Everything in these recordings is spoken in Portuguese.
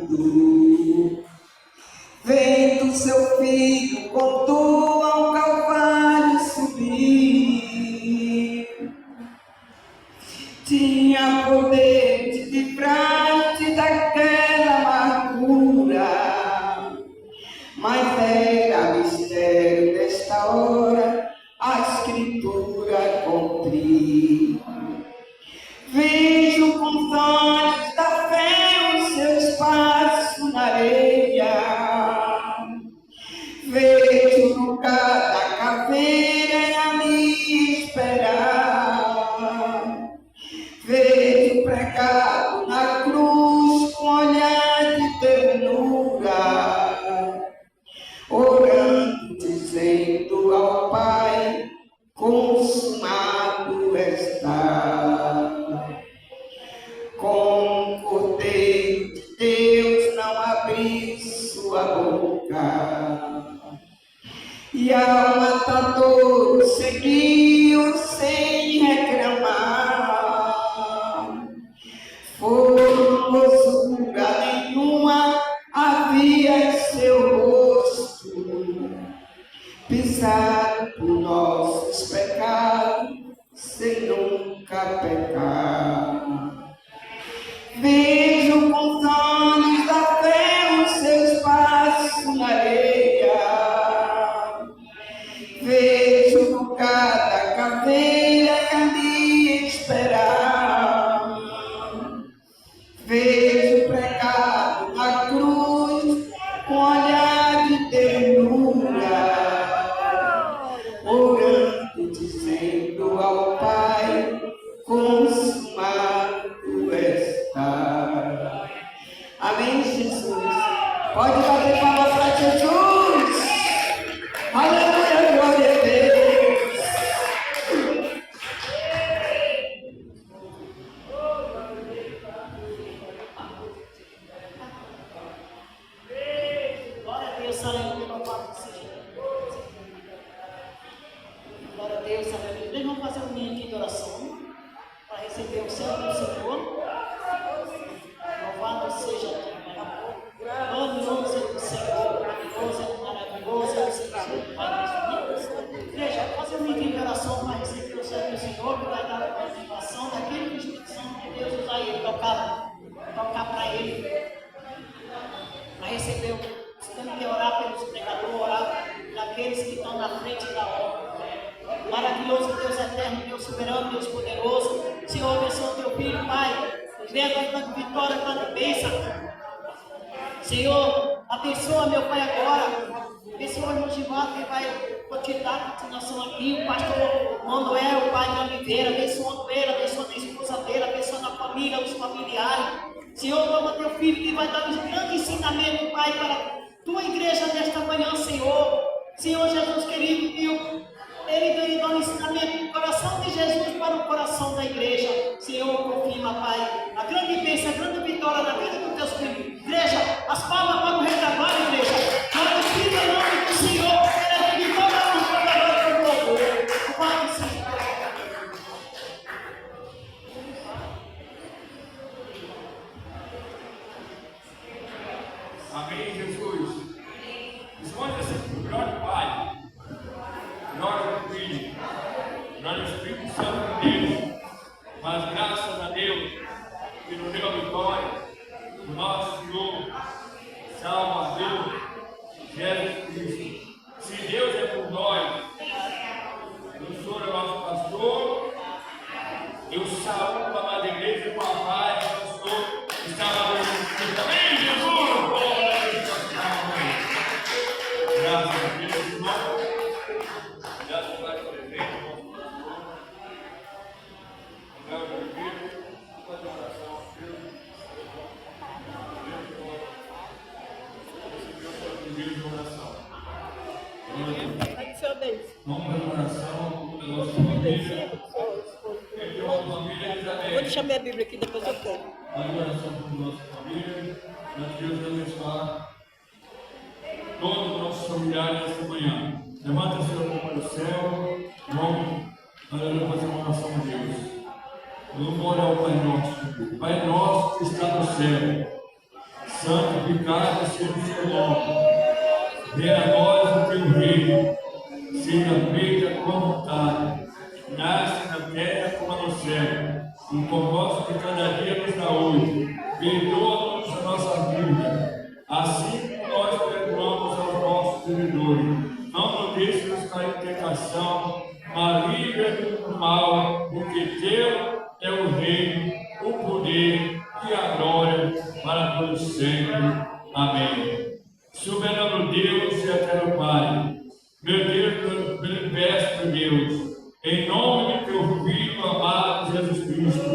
mundo. Vendo seu filho com dor ao Calvário subir, tinha poder de livrar-te daquela amargura, mas era mistério desta hora a Escritura cumprir. Vejo com os olhos da fé os seus passos na areia. Vejo no cada caveira a me esperar. Vejo pregado na cruz com olhar de ternura, orando, dizendo ao Pai: consumado está. Com o Cordeiro de Deus não abri sua boca, e ao matador seguiu sem reclamar. Formosura nenhuma havia em seu rosto, pisado por nossos pecados sem nunca pecar. Vejo com os olhos da fé os seus passos na areia. Vejo no cada caveira que ali esperar. Vejo pregado na cruz com olhar de ternura, orando, dizendo ao Pai: consumado está. Amém, Jesus? Pode bater palmas para Jesus. Aleluia, glória a Deus. Glória a Deus, aleluia, louvado seja. Glória a Deus, aleluia. Nós vamos fazer um minuto de oração para receber o céu do Senhor. Louvado seja o glorioso do Senhor, maravilhoso é o Senhor, Pai dos Deus. Igreja, fazer um minuto de oração para receber o céu do Senhor, que vai dar a continuação daquele que o Espírito Santo de Deus usar ele, tocar para ele, para receber o. Temos que orar pelos pregadores, orar daqueles que estão na frente da obra. Maravilhoso Deus eterno, Deus soberano, Deus poderoso. Senhor, abençoa o teu filho, Pai. Venha dando vitória, dando bênção. Senhor, abençoa meu Pai agora. Abençoa o irmão Givaldo que vai continuar a continuação aqui. O pastor Manuel, o pai de Oliveira. Abençoando ele, abençoando a esposa dele, abençoando a família, os familiares. Senhor, toma teu filho que vai dar um grande ensinamento, Pai, para tua igreja nesta manhã, Senhor. Senhor Jesus querido, ele dá um ensinamento do coração de Jesus para o coração da igreja. Senhor, confirma, Pai, a grande bênção, a grande vitória na vida dos teus filhos. Igreja, as palmas para o rei da glória, igreja. Glorifica o nome do Senhor. Ele é de toda a honra, toda a glória, todo louvor. Pai, Senhor. Amém, Jesus. Responda-se, glória ao Pai, glória ao Filho, glória ao Espírito Santo de Deus. Mas graças a Deus que nos deu a vitória, o nosso Senhor, Salvador, Jesus Cristo. Se Deus é por nós, o Senhor é nosso pastor, eu saúdo a amada igreja com a paz do Senhor que estava no Espírito. Amém, Jesus! Graças a Deus, irmão. Graças a Deus, presente. Graças a Deus. Faz uma oração a Deus. Recebeu o seu pedido de oração. Vamos fazer uma oração pela nossa família. Vou deixar minha Bíblia aqui, depois eu quero. Faz uma oração pela nossa família. Nós Deus abençoar todos os nossos familiares nesta manhã. Levanta o seu mão para o céu. Vamos fazer uma oração a Deus. Vamos orar ao Pai Nosso. Pai Nosso que está no céu, santificado seja o seu nome. Venha a nós o teu reino, seja feita a tua vontade, nasce na terra como no céu. O pão nosso de cada dia nos dá hoje. Perdoa-nos a nossa dívida, assim como nós perdoamos aos nossos devedores. Não nos deixes nos cair em tentação, mas livra-nos do mal, porque teu é o reino, o poder e a glória para todos sempre. Amém. Soberano Deus e eterno Pai, meu Deus, eu peço, Deus, em nome de teu Filho amado Jesus Cristo,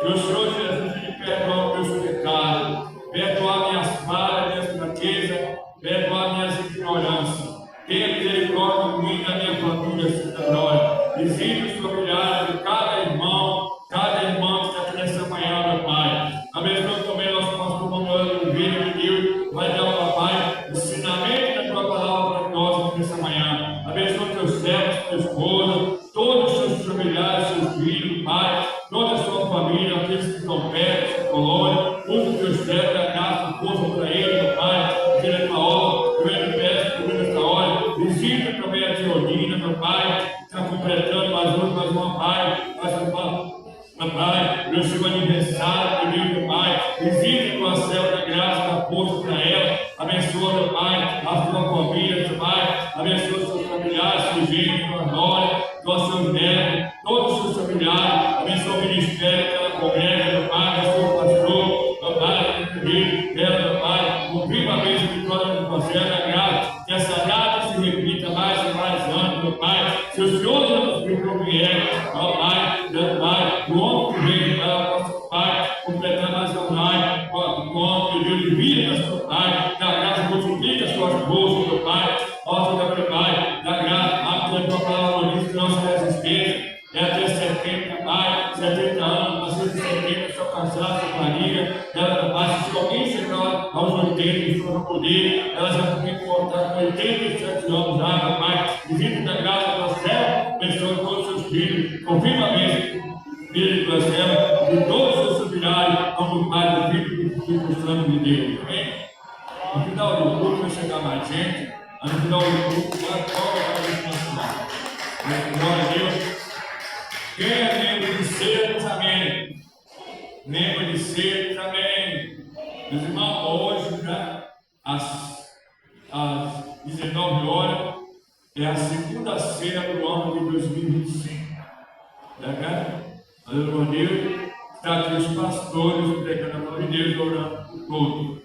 que o Senhor Jesus me perdoe meus pecados, perdoar minhas falhas, minhas fraquezas, perdoar minhas ignorâncias. Tenha misericórdia de mim e da minha família, Santa Glória. Visite os familiares de cada irmão que está aqui nessa manhã, meu Pai. Abençoe também nosso pastor Manuel Oliveira, meu Deus, vai dar ao Pai ensinamento da tua palavra para nós aqui nessa manhã. Abençoe teus servos, tua esposa, todos os seus familiares, seus filhos, Pai, toda a sua família, aqueles que estão perto, sua colônia, usa os teus servos, da graça, força para eles, meu Pai, tira a tua obra, eu me peço por nessa hora, visita também a Teodina, meu Pai, está completando mais uma, Pai, meu Pai, meu seu aniversário, meu Pai, visita com a céu da graça, da força para ela, abençoa, meu Pai, a sua família, meu Pai, abençoa seus familiares, seus filhos, sua glória, seus netos, todos os seus familiares, abençoa o ministério que ela congrega, meu Pai, abençoa o pastor, meu Pai, meu Pai, confirma a vez de toda a você, da graça, que essa data se repita mais e mais anos, meu Pai, se o Senhor Jesus Cristo vier, meu Pai, o homem que vem, nosso Pai, completar mais online, o homem que Deus de vida, nosso Pai, da graça, multiplica as suas bolsas, meu Pai, ó, meu Pai, da graça, a tua palavra diz que nossa resistência é até 70, Pai, 70 anos, mas 70, só casar, sua família, ela vai, se alguém chegar aos 80, e for poder, ela já tem que voltar com 87 anos já, meu Pai, visita da graça do céu, abençoa todos os seus filhos, confirma mesmo, Filho do céu, de todos os seus familiares, como Pai do Filho e do Espírito Santo de Deus, amém? No final do culto vai chegar mais gente, mas no final do culto vai para a descansar. Glória a Deus. Quem é membro de cedo, amém. Membro de cedo, amém. Meus irmãos, hoje, né, às 19 horas, é a segunda-feira do ano de 2025. Tá vendo? Aleluia, Deus. Está aqui os pastores pregando a palavra de Deus, orando por todos.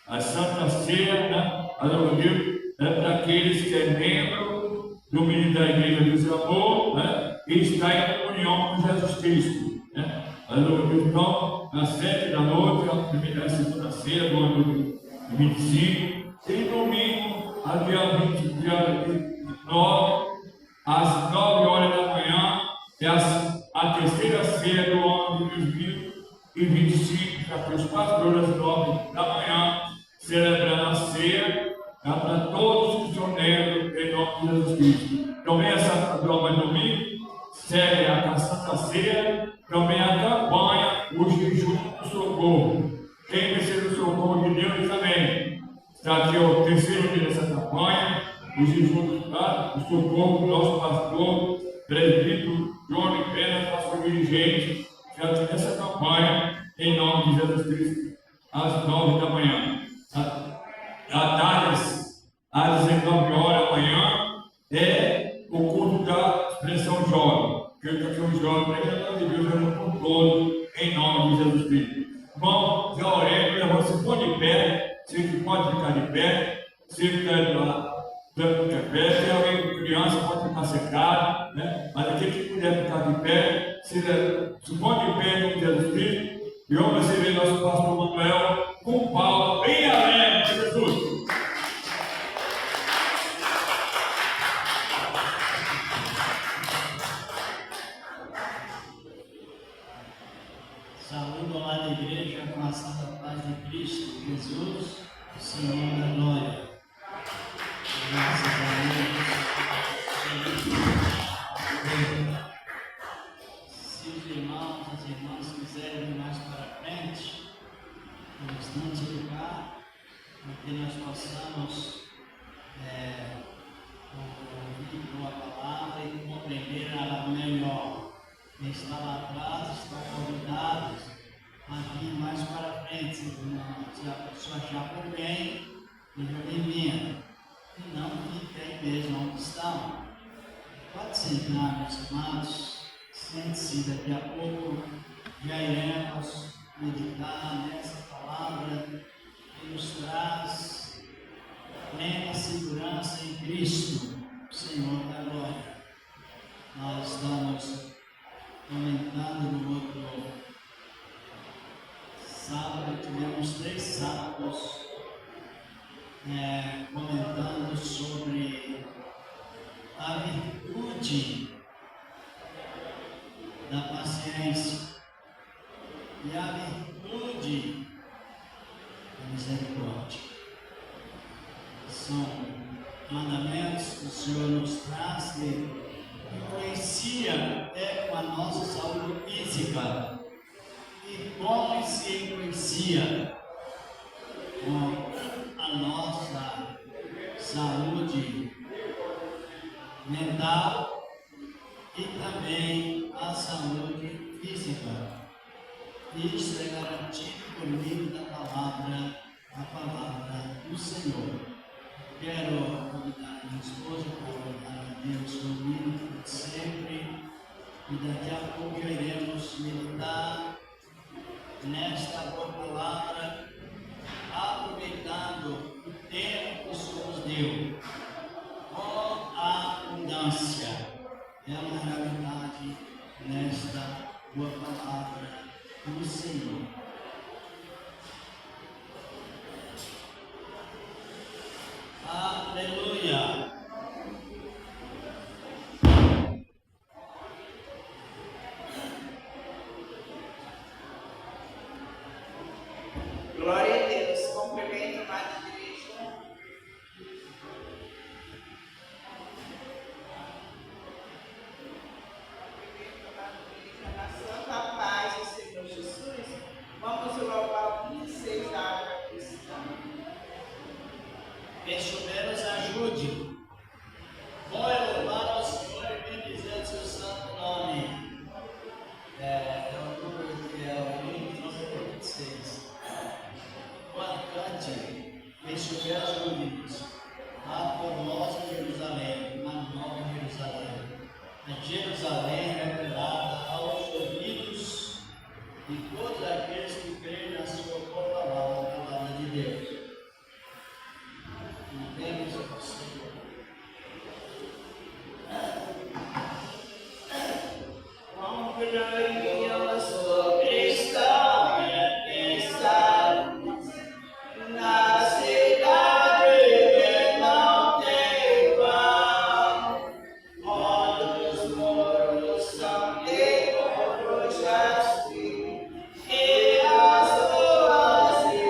A Santa Ceia, né? Aleluia, Deus, é para aqueles que é membro do ministério da Igreja do Amor, né? E está em comunhão com Jesus Cristo, né? Aleluia, Deus. Então, às 7 da noite, a segunda-feira do ano de 25, e domingo, dia 29, às 9 horas da manhã, é a terceira-feira do ano de 2025, para os pastores às 9 da manhã, celebrando a ceia, para todos que são membros em nome de Jesus Cristo. Também essa prova domingo segue a Santa Ceia, também a campanha, o jejum do socorro. Quem precisa do socorro de Deus também. Está aqui o terceiro dia dessa campanha, o jejum do socorro do nosso pastor, presbítero Johnny Pena, nosso dirigente, que está nessa campanha, em nome de Jesus Cristo, às 9 da manhã. À tarde, às 19 horas da manhã, é o culto da expressão jovem. Que eu estou aqui um jovem, para que Deus seja por todos, em nome de Jesus Cristo. Bom, já orei, você pode de pé, você que pode ficar de pé, você que está lá. Tanto de pé, se alguém com criança pode ficar secado, né? Mas aquele que puder ficar de pé, se põe de pé em nome de Jesus Cristo, e vamos receber nosso pastor Manuel com Paulo bem alegre de Jesus. Saúdo ao lado da igreja com a santa paz de Cristo Jesus, Senhor da glória. Graças a Deus. Se os irmãos, as irmãs quiserem ir mais para frente, no instante do carro. lugar, para que nós possamos ouvir tua palavra e compreender ela melhor. Quem está lá atrás estão convidados a vir mais para frente. Se a pessoa achar por bem, seja bem-vinda. E não fique aí mesmo onde estão. Pode sentar, meus amados. Sente-se, daqui a pouco já iremos meditar nessa palavra que nos traz plena segurança em Cristo, Senhor da glória. Nós estamos comentando no outro sábado, tivemos 3 sábados comentando sobre a virtude da paciência e a virtude da misericórdia. São mandamentos que o Senhor nos traz que influencia até com a nossa saúde física e como se influencia com a nossa saúde mental e também a saúde física. Isso é garantido por meio da palavra, a palavra do Senhor. Quero convidar a minha esposa para orar a Deus comigo, como sempre, e daqui a pouco já iremos meditar nesta boa palavra, aproveitando o tempo que o Senhor nos deu, com abundância. É uma realidade nesta boa palavra do Senhor. Aleluia! Glória a Deus. Cumprimento a amada igreja. Na santa paz do Senhor Jesus, vamos louvar o 26 da água cristã. Pelo menos ajude. Bom é louvar ao Senhor e bendizer o seu santo nome. É o número que é o 26. Marcante, deixe ajude-nos. A formosa Jerusalém, a nova Jerusalém. A Jerusalém revelada aos ouvidos de todos aqueles que creem na sua boa palavra, a palavra de Deus. Entende-se o Senhor. Quão glorioso cristão que está na cidade que não tem igual, onde os muros são de ouro jaspe e as ruas de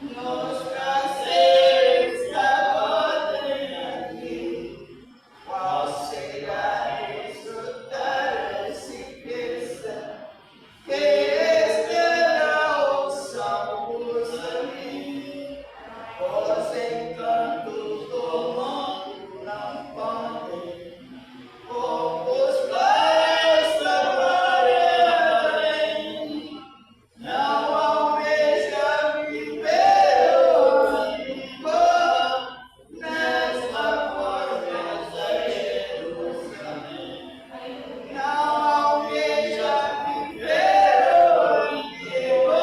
nos prazeres da aqui, qual será desfrutar essa riqueza que esperam os salvos ali, os encantos do mundo não podem, poucos pais trabalharem, não almeja viver o rico nesta formosa Jerusalém. Não almeja viver o rico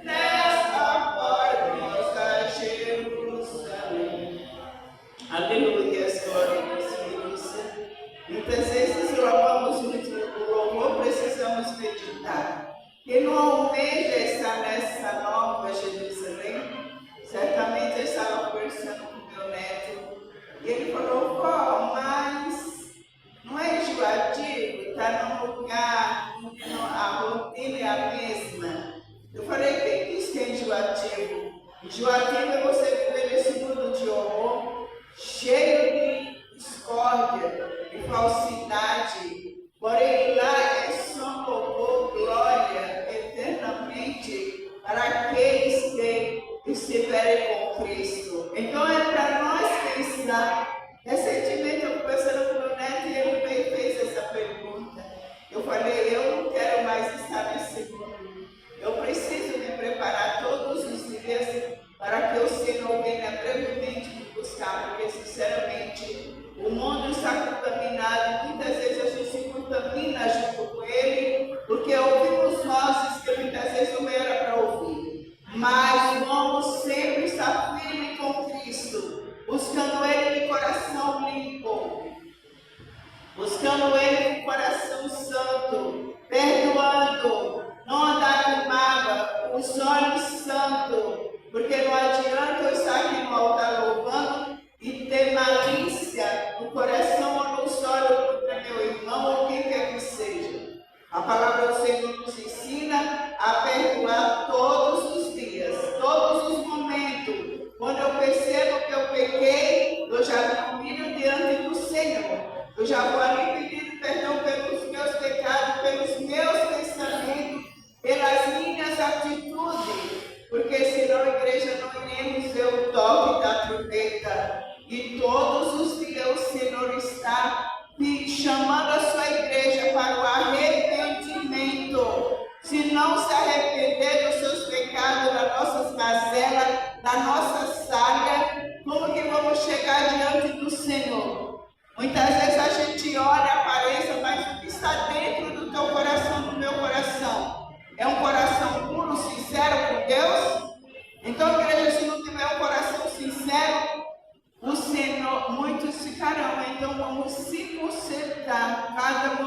nesta formosa Jerusalém. Aleluia, glória a Deus. Muitas vezes louvamos muito o louvor, precisamos meditar. Quem não almeja estar nessa nova Jerusalém, certamente eu estava conversando com meu neto, e ele falou, vó, mas não é enjoativo, está num lugar, a rotina é a mesma. Eu falei, quem diz que é enjoativo? Enjoativo é você viver nesse mundo de horror, cheio de discórdia, de falsidade. Porém, lá é só louvor, glória, eternamente, para aqueles que estiverem com Cristo. Então, é para nós pensar. Recentemente, eu conversando com o meu neto e ele me fez essa pergunta. Eu falei, eu não quero mais estar nesse mundo. Eu preciso me preparar todos os dias para que o Senhor venha brevemente me buscar, porque, sinceramente, o mundo está contaminado, muitas vezes a gente se contamina junto com ele, porque ouvimos vozes que muitas vezes não era para ouvir. Mas vamos sempre estar firmes com Cristo, buscando Ele de coração limpo, buscando Ele de coração santo, perdoando, não andar com mágoa, os olhos santos, porque não adianta eu estar aqui no altar louvando e ter malícia no coração ou nos olhos contra meu irmão ou quem quer que seja. A palavra do Senhor nos ensina a perdoar todos os dias, todos os momentos. Quando eu percebo que eu pequei, eu já me humilho diante do Senhor. Eu já vou ali pedindo perdão pelos meus pecados, pelos meus pensamentos, pelas minhas atitudes. Porque senão, igreja, não iremos ver o toque da trombeta. E todos os dias o Senhor está chamando a sua igreja para o arrependimento. Se não se arrepender dos seus pecados, das nossas mazelas, da nossa falha, como que vamos chegar diante do Senhor? Muitas vezes a gente olha a aparência, mas o que está dentro do teu coração, do meu coração? É um coração puro, sincero com Deus? Então, igreja, se não tiver um coração sincero, o Senhor, muitos ficarão. Então, vamos se consertar cada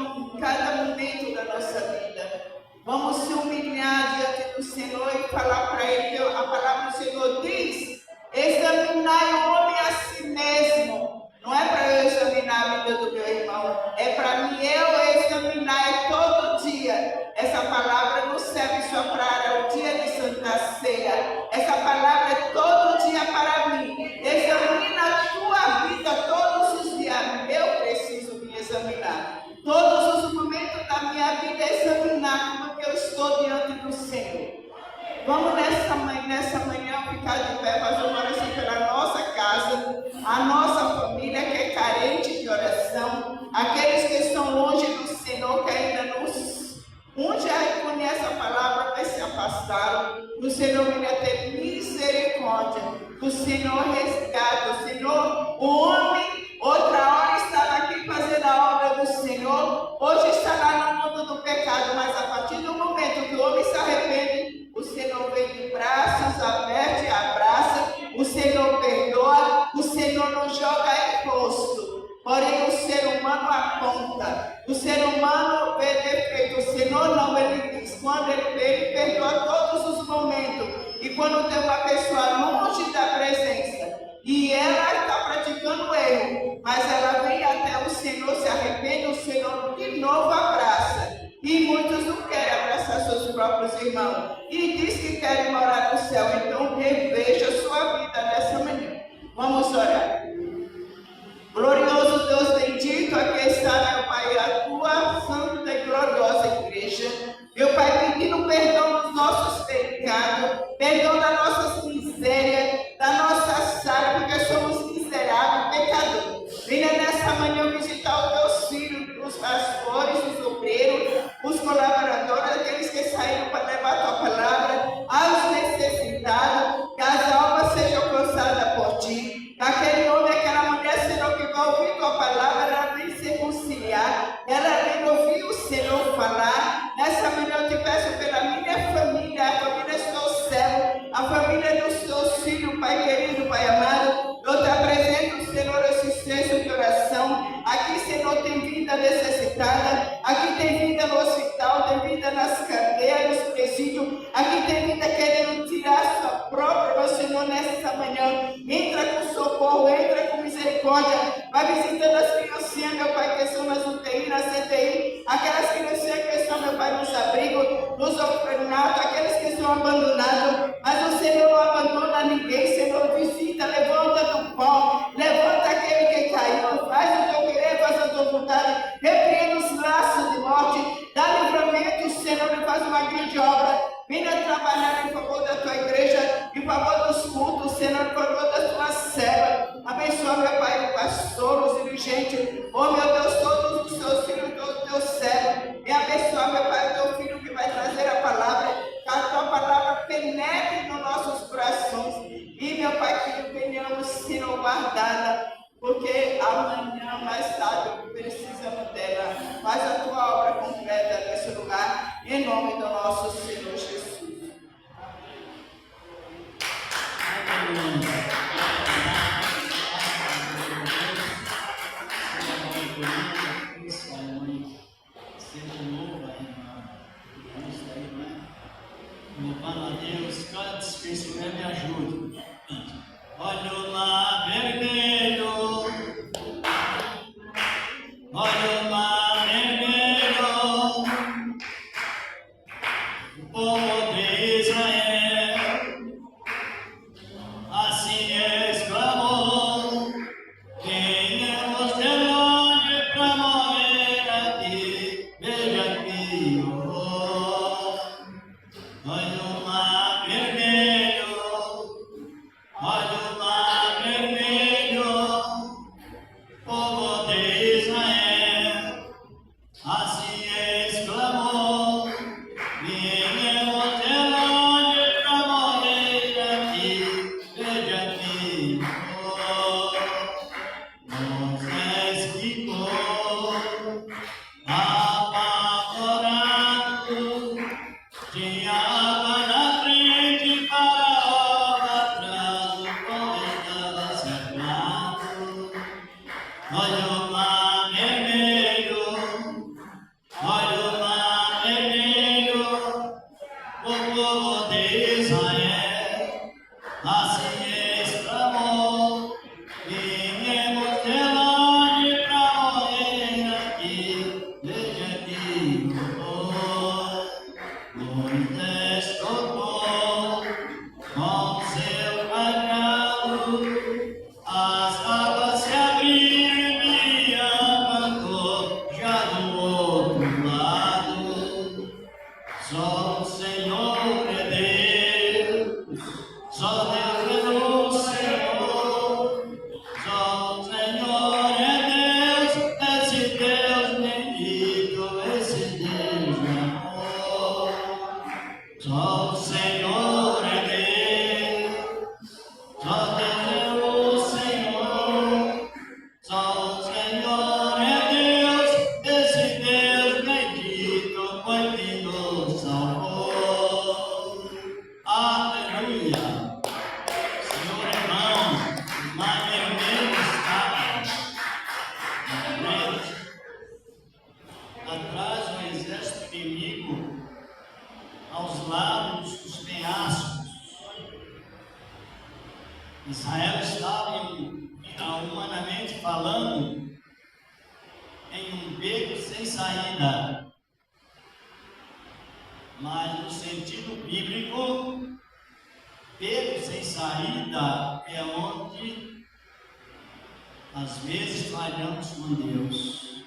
momento da nossa vida. Vamos se humilhar diante do Senhor e falar para Ele, que a palavra do Senhor diz, examinar o homem a si mesmo. Não é para eu examinar a vida do meu irmão, é para mim eu examinar todo dia. Essa palavra não serve só para o dia de Santa Ceia. Essa palavra é todo dia para mim. Examina a tua vida todos os dias. Eu preciso me examinar. Todos os momentos da minha vida examinar como que eu estou diante do Senhor. Vamos nessa manhã ficar de pé, fazer uma oração pela nossa casa, a nossa família que é carente de oração, aqueles que estão longe do Senhor, que ainda uns já reconhecem a palavra, mas se afastaram. O Senhor venha ter misericórdia, o Senhor resgata, o Senhor, o homem, outra hora estava aqui fazendo a obra do Senhor, hoje está lá no mundo do pecado, mas a partir do momento que o homem se arrepende, o Senhor vem de braços abertos e abraça, o Senhor perdoa, o Senhor não joga em rosto. Porém, o ser humano aponta, o ser humano vê defeito, o Senhor não, ele diz, quando ele vê, ele perdoa todos os momentos. E quando tem uma pessoa longe da presença, e ela está praticando erro, mas ela vem até o Senhor, se arrepende, o Senhor de novo abraça. E muitos não querem abraçar seus próprios irmãos e diz que querem morar no céu. Então reveja a sua vida nessa manhã. Vamos orar. Glorioso Deus bendito, aqui está, meu Pai, a tua santa e gloriosa igreja. Meu Pai, pedindo perdão dos nossos pecados, perdão da nossa miséria, da nossa sara, porque somos miseráveis, pecadores. Venha nessa manhã visitar os teus filhos, os pastores, os obreiros, os colaboradores, aqueles que saíram para levar a tua palavra, aos necessitados, que as almas sejam alcançadas por ti. Aquele homem, aquela mulher, Senhor, que vai ouvir tua palavra, ela vem se reconciliar, ela vem ouvir o Senhor falar. Nessa manhã eu te peço pela minha família, a família do teu céu, a família dos teus filhos, Pai querido, Pai amado. Eu te apresento, Senhor, esse senso de oração. Aqui, Senhor, tem vida necessitada, aqui tem vida no hospital, tem vida nas cadeias, nos presídios, aqui tem vida querendo tirar sua própria, meu Senhor, nessa manhã. Entra com socorro, entra com misericórdia, vai visitando as criancinhas, meu Pai, que são nas UTI, na CTI, aquelas criancinhas que estão, meu Pai, nos abrigos, nos orfanatos, aqueles que são abandonados, mas o Senhor não abandona ninguém. Senhor, visita, levanta do pó, levanta aquele que caiu, faz o teu querer, faz a tua vontade, repreenda os laços de morte, dá livramento, Senhor, e faz uma grande obra. Venha trabalhar em favor da tua igreja, em favor dos cultos, Senhor, em favor da tua serva. Abençoa, meu Pai, o pastor, os dirigentes, oh meu Deus, todos os teus filhos, todos os teus servos. E abençoa, meu Pai, o teu filho que vai trazer a palavra, que a tua palavra penetre nos nossos corações. E, meu Pai, que venhamos, Senhor, guardada, porque amanhã, mais tarde, precisamos dela. Faz a tua obra completa nesse lugar, em nome do nosso Senhor Jesus. Louvando a Deus, cada desperdício me ajude. Olha o mar vermelho, olha o mar vermelho, o povo de Israel, assim exclamou: venhamos de longe para morrer aqui, veja aqui, olha o mar vermelho, olha o mar vermelho, povo de Israel, assim exclamou: viemos de longe para morrer aqui, veja aqui, Moisés ficou apavorado, tinha água na frente, Faraó atrás, o povo estava cercado. Olha o mar vermelho, olha o mar vermelho, o povo de Israel, assim exclamou: viemos de longe para morrer aqui, veja aqui, Moisés tocou com seu cajado, as águas se abriram e abandonou já do outro lado. Só o Senhor é Deus, só Deus é o Senhor, só o Senhor é Deus, esse Deus bendito, esse Deus de amor. Só o Senhor é Deus, só Deus é o Senhor, só o Senhor é Deus, esse Deus bendito foi que nos salvou. Aleluia! Senhor irmão, o mar vermelho estava na frente, atrás do exército inimigo, aos lados dos penhascos. Israel estava, humanamente falando, em um beco sem saída. Mas o bíblico, beco sem saída é onde às vezes falhamos com Deus.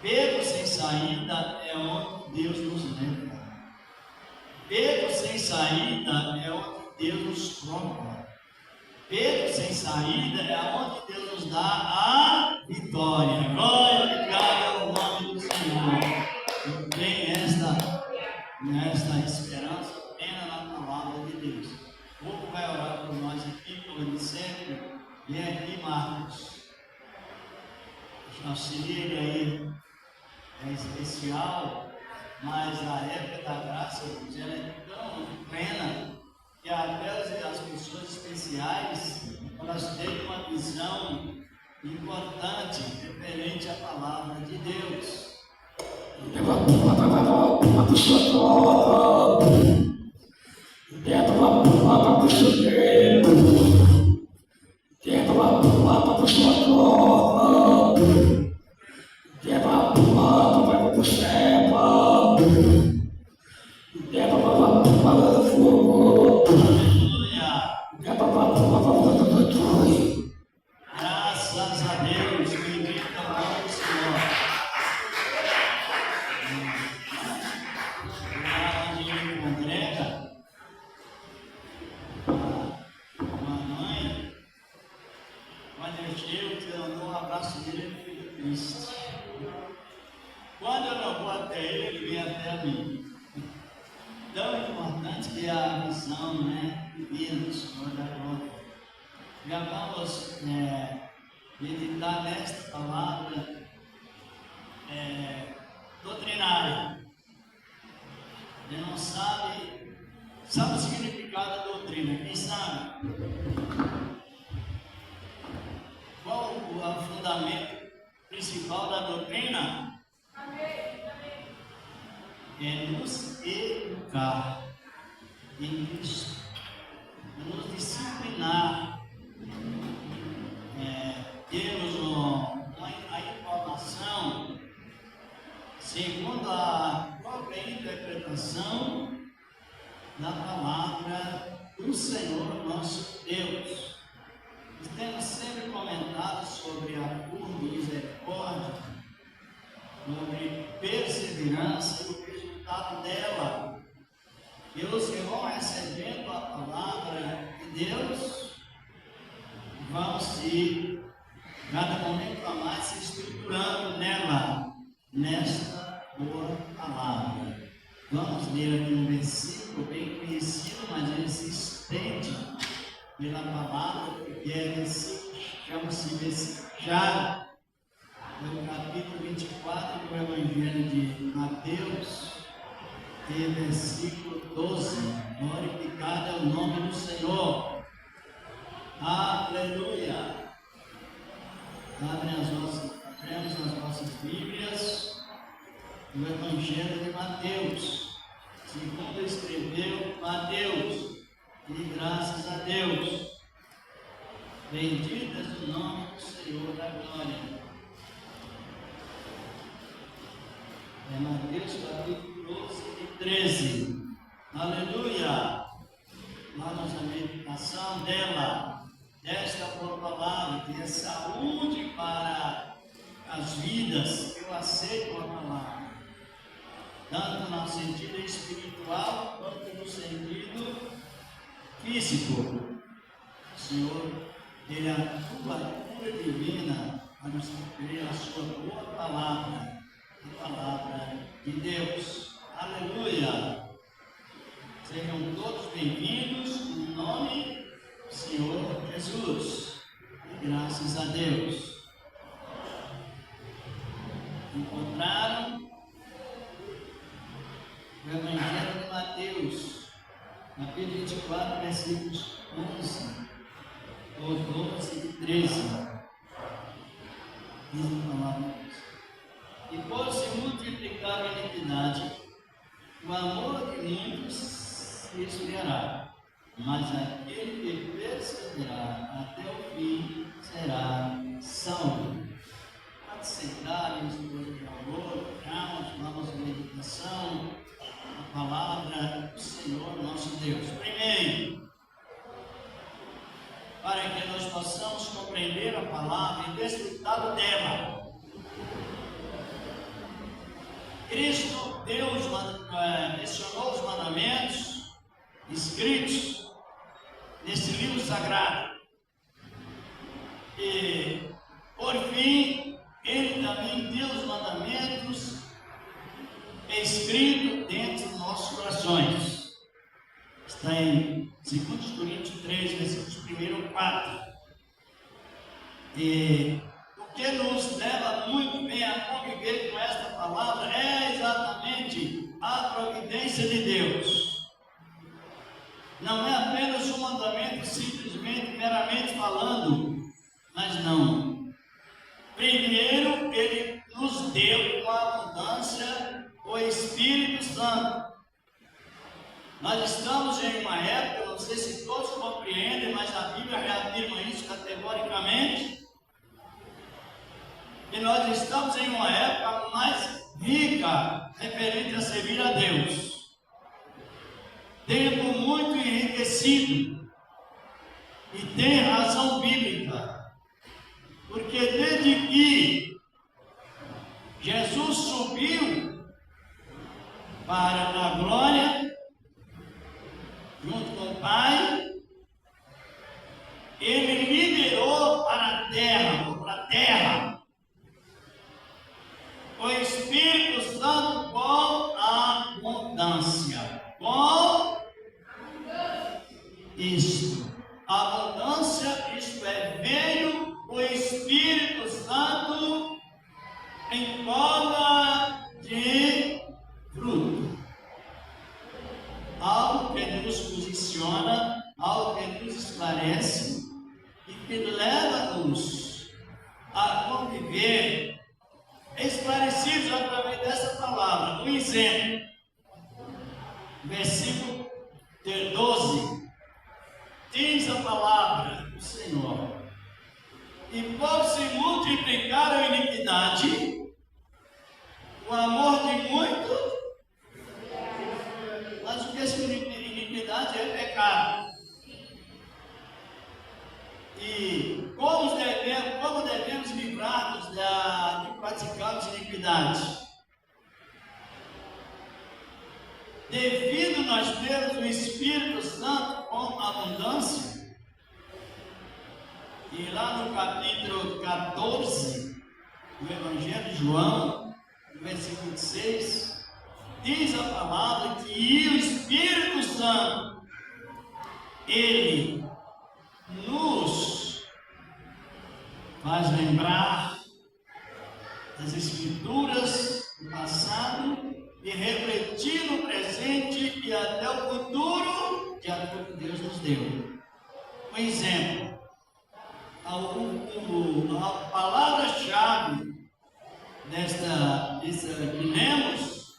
Beco sem saída é onde Deus nos leva. Beco sem saída é onde Deus nos troca. Beco sem saída é onde Deus nos dá a vitória. Glória ao nome do Senhor. Eu tenho esta esperança plena na palavra de Deus. O povo vai orar por nós aqui, como de sempre. Vem aqui, Marcos. Auxilia ele aí. É especial, mas a época da graça de Deus ela é tão plena que até as pessoas especiais elas têm uma visão importante referente à palavra de Deus. Graças a Deus, bendito é o nome do Senhor. Onde congrega uma mãe, quando eu chego, eu dou um abraço dele e fico triste. Quando eu não vou até ele, ele vem até mim. Tão importante que é a visão, né, divina do Senhor da glória. Já vamos meditar nesta palavra doutrinária. Ele não sabe o significado da doutrina, quem sabe? Qual o fundamento principal da doutrina? É nos educar em Cristo, é nos disciplinar, termos a informação segundo a própria interpretação da palavra do Senhor nosso Deus. Temos sempre comentado sobre a curva de misericórdia, sobre perseverança e o resultado dela. E os que vão recebendo a palavra de Deus vão se, cada momento a mais, se estruturando nela, nesta boa palavra. Vamos ler aqui um versículo bem conhecido, mas ele se estende pela palavra, porque é versículo, chama-se versículo chave. No capítulo 24 do Evangelho de Mateus, e versículo 12, glorificado é o nome do Senhor. Aleluia! Abremos as nossas Bíblias no Evangelho de Mateus, segundo escreveu Mateus, e graças a Deus, benditas o nome do Senhor da glória. É Mateus capítulo 12 e 13. Aleluia! Vamos à meditação desta boa palavra, que é saúde para as vidas. Eu aceito a palavra, tanto no sentido espiritual quanto no sentido físico. O Senhor, Ele atua a cura divina para nos cumprir a sua boa palavra. A palavra de Deus. Aleluia! Sejam todos bem-vindos no nome do Senhor Jesus. E graças a Deus. Encontraram o Evangelho de Mateus, capítulo 24, versículos 11, ou 12 e 13. Diz a palavra de Deus. E por se multiplicar a iniquidade, o amor de muitos se esfriará, mas aquele que perseverar até o fim será salvo. Pode sentar, meus irmãos de amor, vamos à meditação. a palavra do Senhor nosso Deus. Primeiro, para que nós possamos compreender a palavra e desfrutar dela. Cristo, Deus, mencionou os mandamentos escritos nesse livro sagrado. E, por fim, Ele também deu os mandamentos escritos dentro dos nossos corações. Está em 2 Coríntios 3, versículos 1 e 4. E o que nos leva muito bem a conviver com esta palavra é exatamente a providência de Deus. Não é apenas um mandamento simplesmente, meramente falando, mas não. Primeiro, Ele nos deu com abundância o Espírito Santo. Nós estamos em uma época, não sei se todos compreendem, mas a Bíblia reafirma isso categoricamente, que nós estamos em uma época mais rica referente a servir a Deus. Tempo muito enriquecido, e tem razão bíblica, porque desde que Jesus subiu para a glória, junto com o Pai, Ele liberou para a terra, o Espírito Santo com abundância. Com isto, abundância, isto é, veio o Espírito Santo em forma de fruto. Algo que nos posiciona, algo que nos esclarece e que leva-nos a conviver esclarecidos através dessa palavra. Um exemplo, versículo 12, diz a palavra do Senhor: e por se multiplicar a iniquidade, o amor de muitos. Mas o que é iniquidade? É pecado. E como devemos livrar-nos de praticarmos iniquidade? Devido nós termos o Espírito Santo com abundância, e lá no capítulo 14 do Evangelho de João, no versículo 6, diz a palavra que o Espírito Santo, Ele nos faz lembrar das Escrituras do passado e refletir no presente e até o futuro de acordo com que Deus nos deu. Por exemplo, a palavra-chave desta que lemos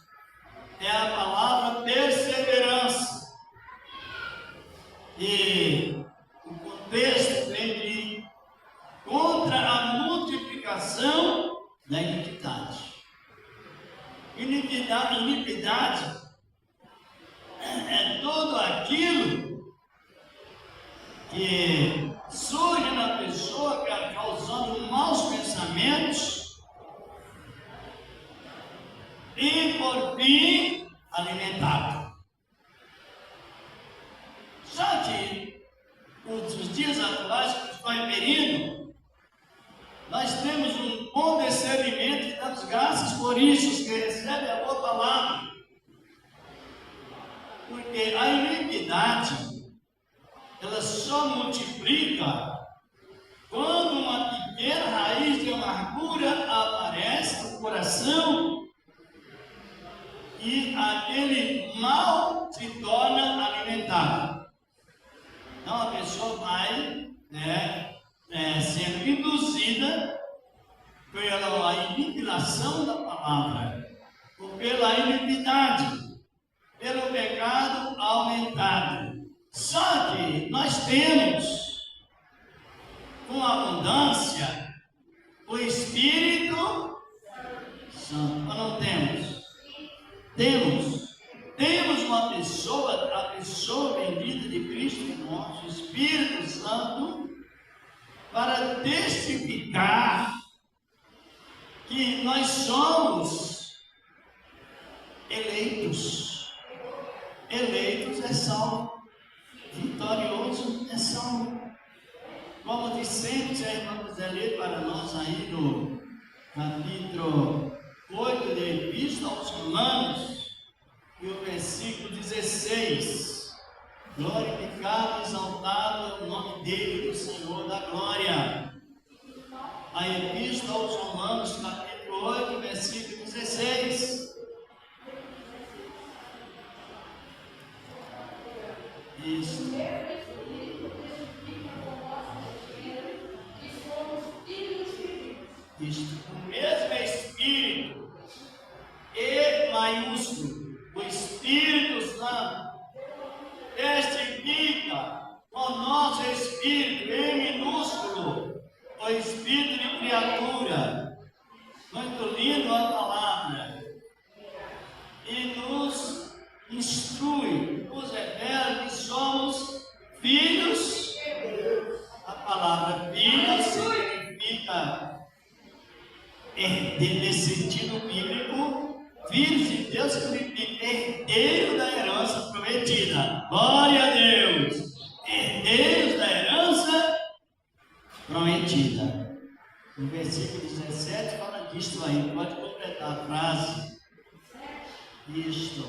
é a palavra perseverança. E o contexto vem de contra a multiplicação da iniquidade. Iniquidade é tudo aquilo que surge na pessoa causando maus pensamentos e, por fim, alimentado. Só que os dias atuais que estão referindo, nós temos um bom discernimento e damos graças por isso, que recebe a boa palavra. Porque a iniquidade, ela só multiplica quando uma pequena raiz de amargura aparece no coração e aquele mal se torna alimentado. Então a pessoa vai sendo induzida pela iniquilação da palavra, ou pela iniquidade, pelo pecado aumentado. Só que nós temos com abundância o Espírito Santo. Ou não temos? Temos Espírito Santo para testificar que nós somos eleitos. Eleitos é salvo, vitorioso é salvo. Como dissemos, a irmã Zé para nós aí no capítulo 8 da Epístola aos Romanos, e o versículo 16. Glorificado, exaltado é o nome dele, do Senhor da glória. A Epístola aos Romanos, capítulo 8, versículo 16. Isso. Isto. O mesmo Espírito, E maiúsculo, o Espírito Santo, testifica com o nosso Espírito, E minúsculo, o Espírito de criatura. Muito lindo a palavra. E nos instrui, nos revela que somos filhos. A palavra filho significa, nesse sentido bíblico, filhos de Deus significa herdeiro da herança prometida. Glória a Deus! Herdeiros da herança prometida. No versículo 17 fala disto aí, pode completar a frase. Isto.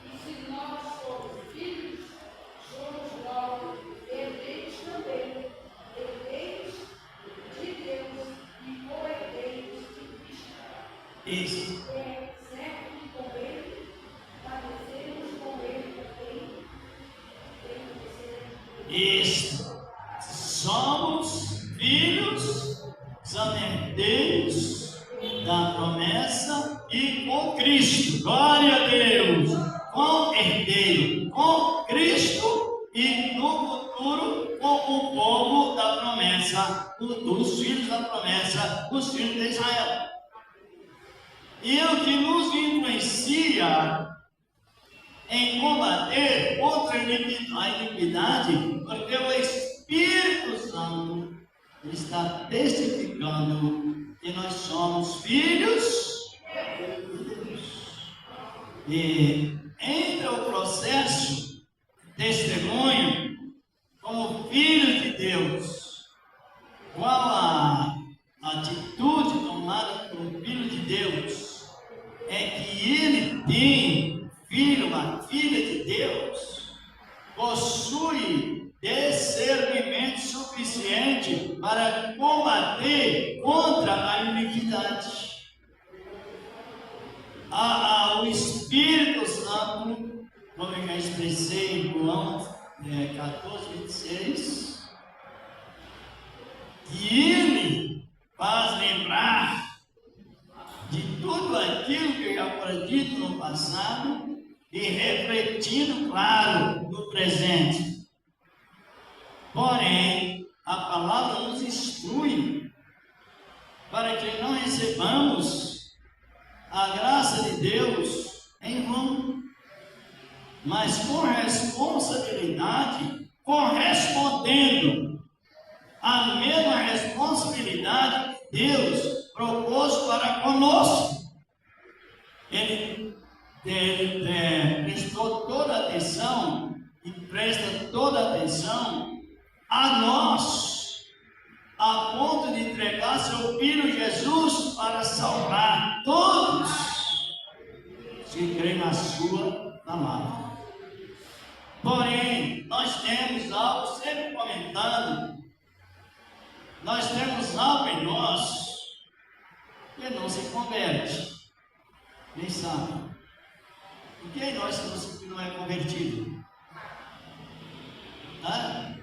E se nós somos filhos, somos logo herdeiros também, herdeiros de Deus e co-herdeiros de Cristo. Isso. É certo que com ele, padeceremos com ele também. Isto. Somos filhos, somos herdeiros da promessa e com Cristo. Glória a Deus! Com herdeiro, com Cristo e no futuro com o povo da promessa, dos filhos da promessa, os filhos de Israel. E o que nos influencia em combater contra a iniquidade, porque o Espírito Santo está testificando que nós somos filhos de Deus. E entra o processo testemunho como filhos de Deus. Qual a atitude tomada por filho de Deus? É que ele tem filho, uma filha de Deus, possui discernimento suficiente para combater contra a iniquidade. O Espírito Santo, como eu já expressei em João 14, 26, que ele faz lembrar de tudo aquilo que já foi dito no passado e refletindo, claro, no presente. Porém, a palavra nos instrui para que não recebamos a graça de Deus em vão, mas com responsabilidade, correspondendo à mesma responsabilidade que Deus propôs para conosco. Ele prestou toda a atenção e presta toda a atenção a nós, a ponto de entregar seu Filho Jesus para salvar todos que creem na sua palavra. Porém, nós temos algo, sempre comentando, nós temos algo em nós que não se converte, nem sabe. E quem nós que não é convertido? Tá?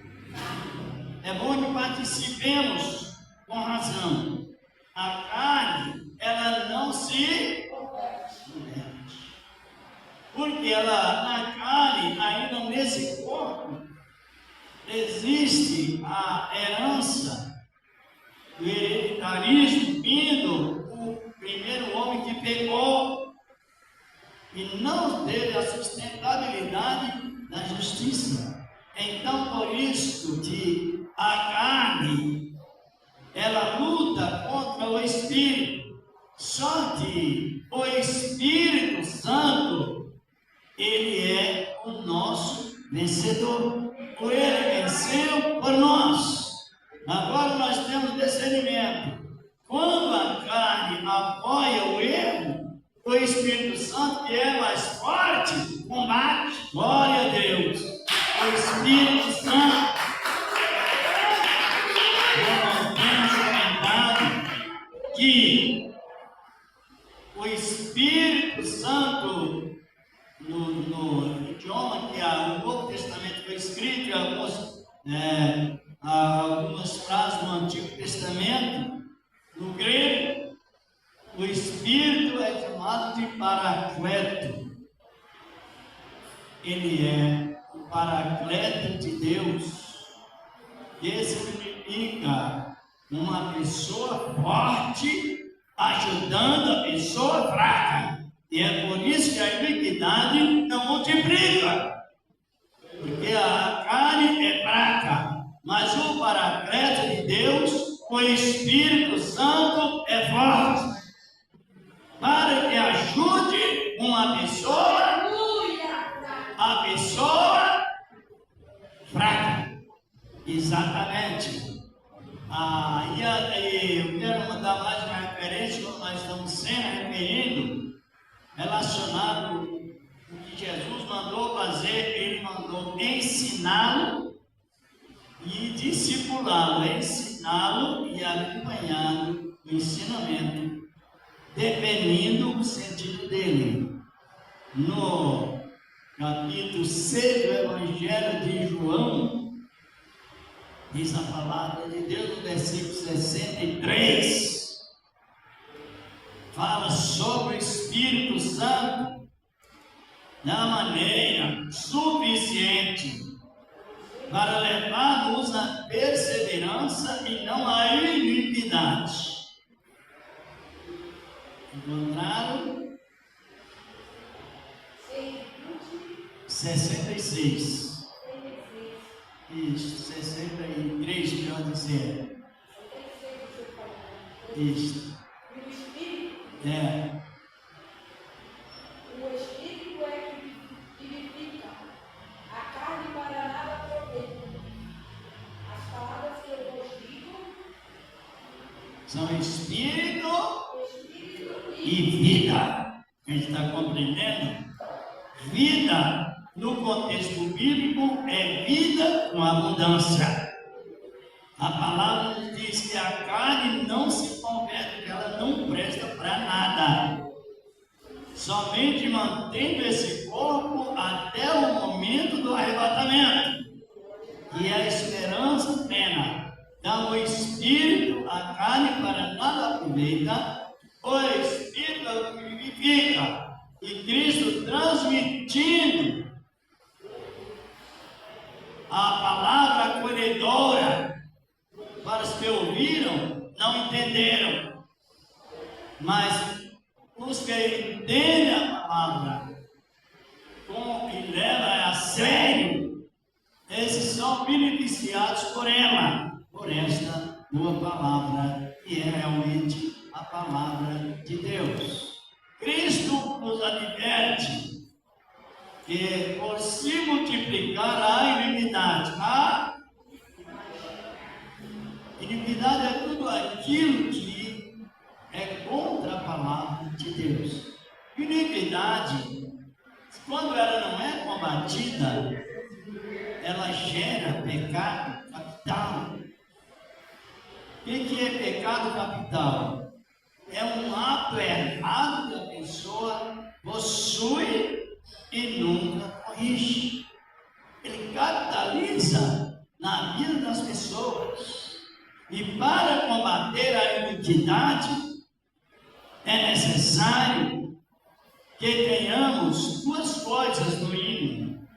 É bom que participemos com razão. A carne, ela não se converte. Porque ela, na carne, ainda nesse corpo, existe a herança do hereditarismo vindo do primeiro homem que pecou e não teve a sustentabilidade da vencedor. Ele venceu por nós. Agora nós temos discernimento. Quando a carne apoia o erro, o Espírito Santo, que é mais forte, combate. Glória a Deus. O Espírito Santo. Nós temos comentado que o Espírito Santo, no idioma que o Novo Testamento foi escrito, e algumas frases do Antigo Testamento, no grego, o Espírito é chamado de Paracleto. Ele é o Paracleto de Deus, que significa uma pessoa forte ajudando a pessoa fraca. E é por isso que a iniquidade não multiplica, porque a carne é fraca, mas o Paracleto de Deus, o Espírito Santo, é forte, para que ajude uma pessoa, a pessoa fraca. Exatamente. Eu quero mandar mais uma referência, como nós estamos sendo referindo, relacionado ao que Jesus mandou fazer. Ele mandou ensiná-lo e discipulá-lo, ensiná-lo e acompanhá-lo no ensinamento, dependendo do sentido dele. No capítulo 6 do Evangelho de João, diz a palavra de Deus no versículo 63, fala sobre o Espírito Santo da maneira suficiente para levar-nos à perseverança e não à iniquidade. Encontraram? 66. Isso, 63, melhor dizer. Isso. E o Espírito? É. O Espírito é que vivifica. A carne para nada aproveita. As palavras que eu vos digo São Espírito e vida. A gente está compreendendo? Vida, no contexto bíblico, é vida com abundância. A palavra nos diz que a carne não se converte, que ela não presta para nada. Somente mantendo esse corpo até o momento do arrebatamento, que é a esperança plena. Então, o Espírito, a carne para nada aproveita, o Espírito é o que vivifica. E Cristo transmitindo a palavra acolhedora para os que ouviram, não entenderam, mas os que entendem a palavra e levam a sério, esses são beneficiados por ela, por esta boa palavra, que é realmente a palavra de Deus. Cristo nos adverte que por se multiplicar a iniquidade. A iniquidade é tudo aquilo que é contra a palavra de Deus. Iniquidade, quando ela não é combatida, ela gera pecado capital. O que é pecado capital? É um ato errado que a pessoa possui e nunca corrige. Ele capitaliza na vida das pessoas. E para combater a iniquidade, é necessário que tenhamos duas coisas no mínimo: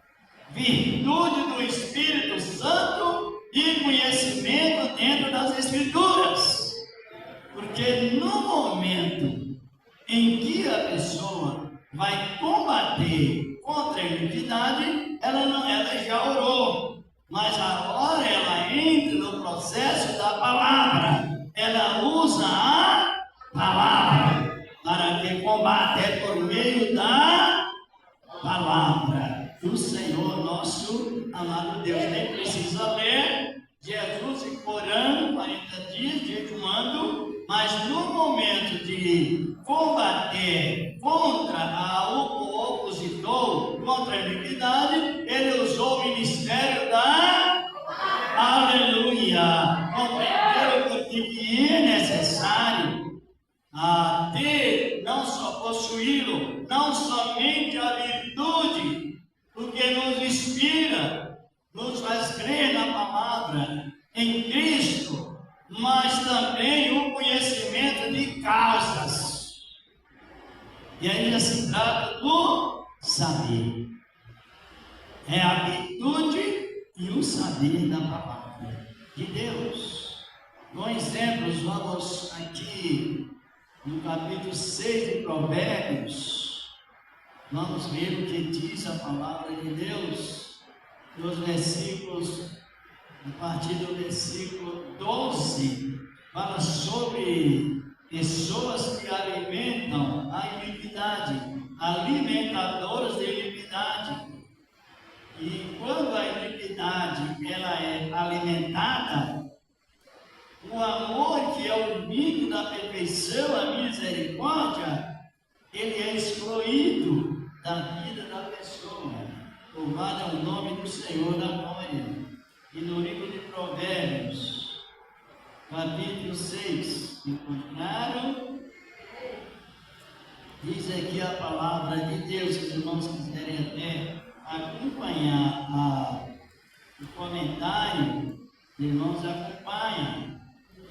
virtude do Espírito Santo e conhecimento dentro das Escrituras. Porque no momento em que a pessoa vai combater contra a iniquidade, ela já orou, mas agora ela entra no processo da palavra, ela usa a palavra para que combate, é por meio da palavra. do Senhor nosso amado Deus. Nem precisa ler, Jesus orando 40 dias, jejuando, mas no momento de combater contra o opositor, contra a iniquidade, ele usou o ministério da aleluia. Compreenderam porque é necessário ter, não só possuí-lo, não somente a virtude, porque nos inspira, nos faz crer na palavra em Cristo, mas também o conhecimento de causas. E aí já se trata do saber. É a virtude e o saber da palavra de Deus. Com exemplos, vamos aqui no capítulo 6 de Provérbios, vamos ver o que diz a palavra de Deus, nos versículos, a partir do versículo 12, fala sobre pessoas que alimentam a iniquidade, alimentadoras de iniquidade. E quando a iniquidade ela é alimentada, o amor, que é o vínculo da perfeição, a misericórdia, ele é excluído da vida da pessoa. Louvado é o nome do Senhor da glória. E no livro de Provérbios, capítulo 6, encontraram? Diz aqui a palavra de Deus, se os irmãos quiserem até acompanhar o comentário, os irmãos acompanham.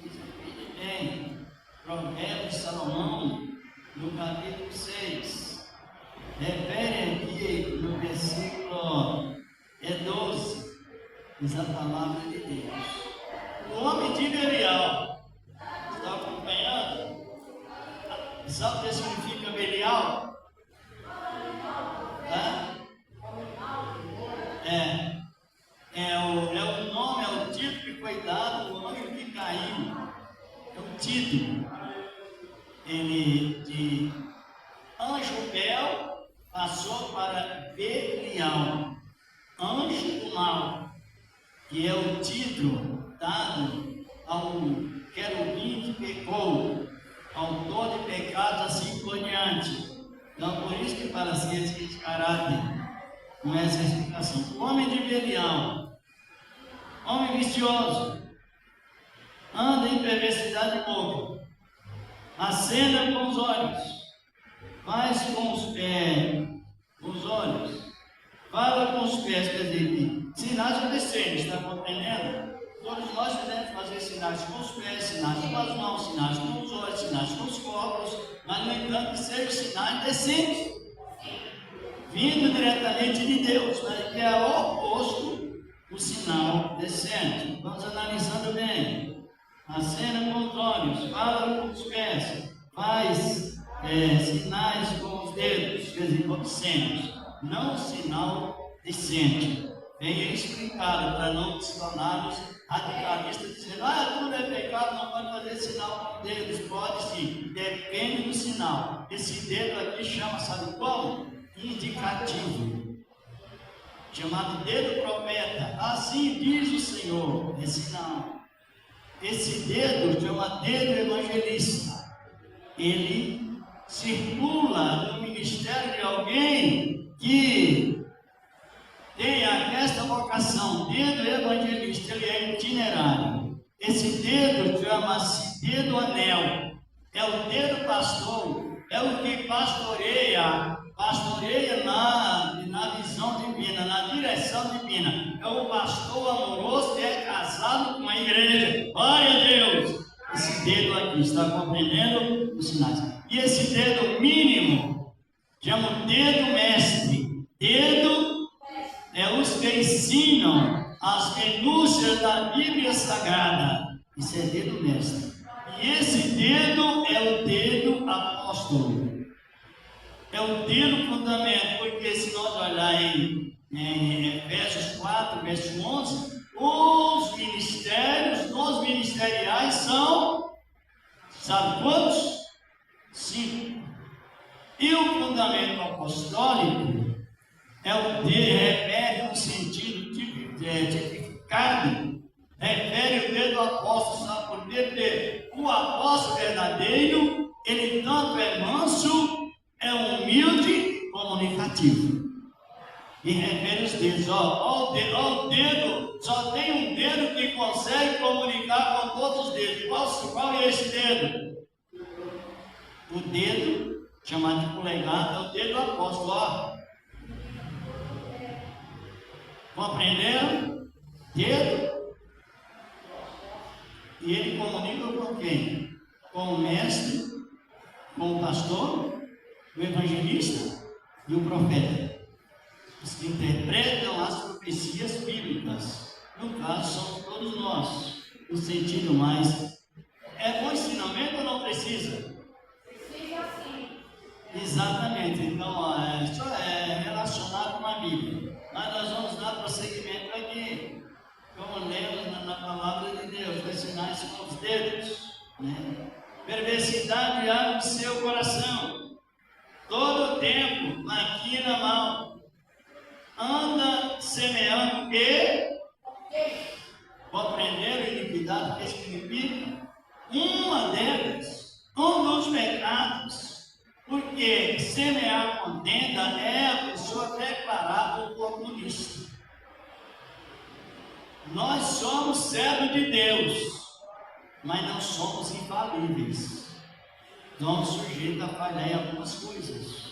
Diz aqui bem, Provérbios de Salomão, no capítulo 6. Refere aqui no versículo 12. Diz a palavra de Deus. O homem de Belial, está acompanhando? Sabe o que significa Belial? É o nome, é o título que foi dado, o anjo que caiu. É o título. Ele de anjo Bel passou para Belial, anjo do mal, que é o título dado ao querubim que pecou, autor de pecados, assim por diante. Então, por isso que para si esse caráter, com essa explicação. O homem de Belial, homem vicioso, anda em perversidade boca, acena com os olhos, faz com os pés, os olhos, fala com os pés, quer dizer, sinais obscenos, está compreendendo? Todos nós podemos fazer sinais com os pés, sinais com as mãos, sinais com os olhos, sinais com os corpos, mas no entanto que sejam sinais decentes, vindo diretamente de Deus, mas que é o oposto do sinal decente. Vamos analisando bem. Acena com os olhos, fala com os pés, faz sinais com os dedos, quer dizer, obscenos, não sinal decente. Bem explicado para não se tornarmos radicalistas, dizendo, tudo é pecado, não pode fazer sinal com dedos. Pode sim, depende do sinal. Esse dedo aqui chama, sabe como? Indicativo, chamado dedo profeta. Assim diz o Senhor. Esse não. Esse dedo chama dedo evangelista. Ele circula no ministério de alguém que tenha esta vocação, dedo evangelista. Ele é itinerário. Esse dedo chama-se dedo anel. É o dedo pastor. É o que pastoreia na visão divina, na direção divina. É o pastor amoroso que é casado com a igreja. Glória a Deus! Esse dedo aqui, está compreendendo os sinais? E esse dedo mínimo, chama o dedo mestre. Dedo é os que ensinam as minúcias da Bíblia Sagrada. Isso é dedo mestre. E esse dedo é o dedo apóstolo. É o dedo fundamento, porque se nós olharmos em Efésios 4, verso 11, os ministérios, os ministeriais são, sabe quantos? 5. E o fundamento apostólico é o dedo, refere no sentido tipificado, refere o dedo do apóstolo, sabe por quê? O apóstolo verdadeiro, ele tanto é manso, é humilde, comunicativo. E refere os dedos, ó o dedo, só tem um dedo que consegue comunicar com todos os dedos. Qual é esse dedo? O dedo, chamado de polegar, é o dedo do apóstolo, ó. Compreenderam? Dedo. E ele comunica com quem? Com o mestre, com o pastor, o evangelista e o profeta. Os que interpretam as profecias bíblicas. No caso, somos todos nós. No sentido mais. É bom ensinamento ou não precisa? Precisa sim. Exatamente. Então, isso é relacionado com a Bíblia. Mas nós vamos dar prosseguimento aqui. Como lemos na palavra de Deus, vai ensinar isso com os dedos. Né? Perversidade há no seu coração. Todo o tempo, maquina mal. Anda semeando e compreender iniquidade, que significa uma delas, um dos pecados, porque semear contenda é a pessoa declarar oportunista. Nós somos servos de Deus, mas não somos infalíveis. Estamos sujeitos a falhar em algumas coisas.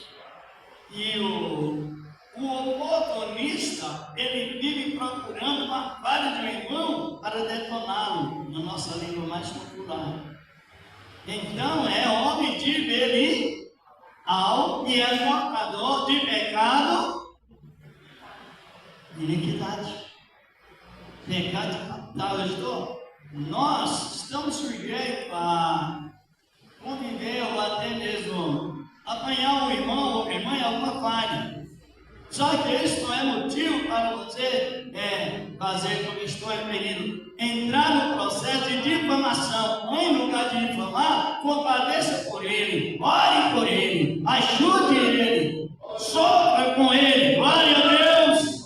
E o oportunista, ele vive procurando uma falha de um irmão para detoná-lo, na nossa língua mais popular. Então, é homem de belial e é portador de pecado e iniquidade. Pecado capital. Nós estamos sujeitos a conviver ou até mesmo apanhar um irmão ou irmã em alguma falha. Só que isso não é motivo para você fazer como estou referindo, entrar no processo de difamação. Em lugar de difamar, compadeça por ele, ore por ele, ajude ele, sofra com ele, glória a Deus.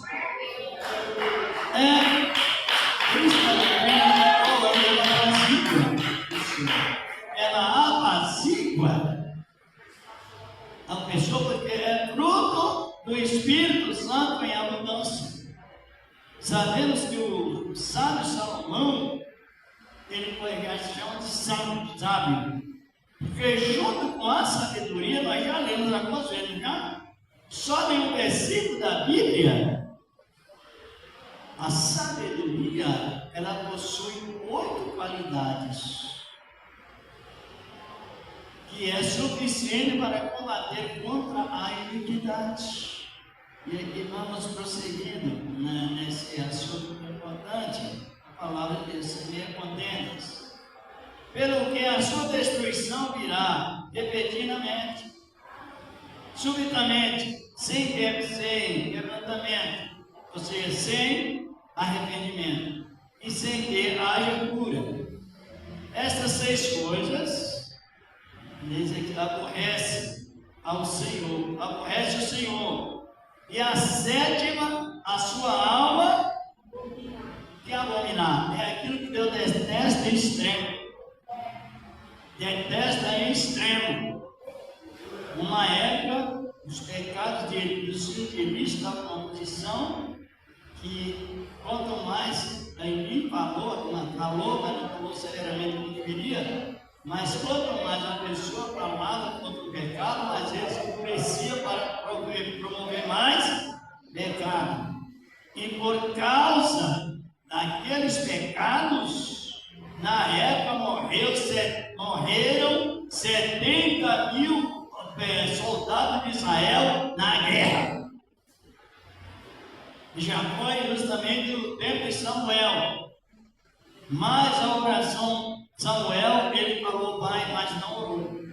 Ela apazigua a pessoa, porque é fruto do Espírito Santo em abundância. Sabemos que o sábio Salomão, ele foi chama de sábio, porque junto com a sabedoria, nós já lemos algumas vezes, já? Só em um versículo da Bíblia, a sabedoria, ela possui 8 qualidades, que é suficiente para combater contra a iniquidade. E aqui vamos prosseguindo nesse assunto importante, a palavra de Deus, semeia contendas. Pelo que a sua destruição virá repentinamente, subitamente, sem quebrantamento, ou seja, sem arrependimento, e sem que haja cura. Estas 6 coisas, diz aqui, aborrece o Senhor. E a 7ª, a sua alma, que é abominar. É aquilo que Deus detesta em extremo. Detesta em extremo. Uma época, os pecados dos infelices da composição, que quanto mais em falou, mas não falou severamente como deveria, mas quanto mais a pessoa falava contra o pecado, mais ele se enfurecia para promover mais pecado. E por causa daqueles pecados, na época morreram 70.000 soldados de Israel na guerra. E já foi justamente o tempo de Samuel. Mas a oração Samuel, ele falou, pai, mas não orou.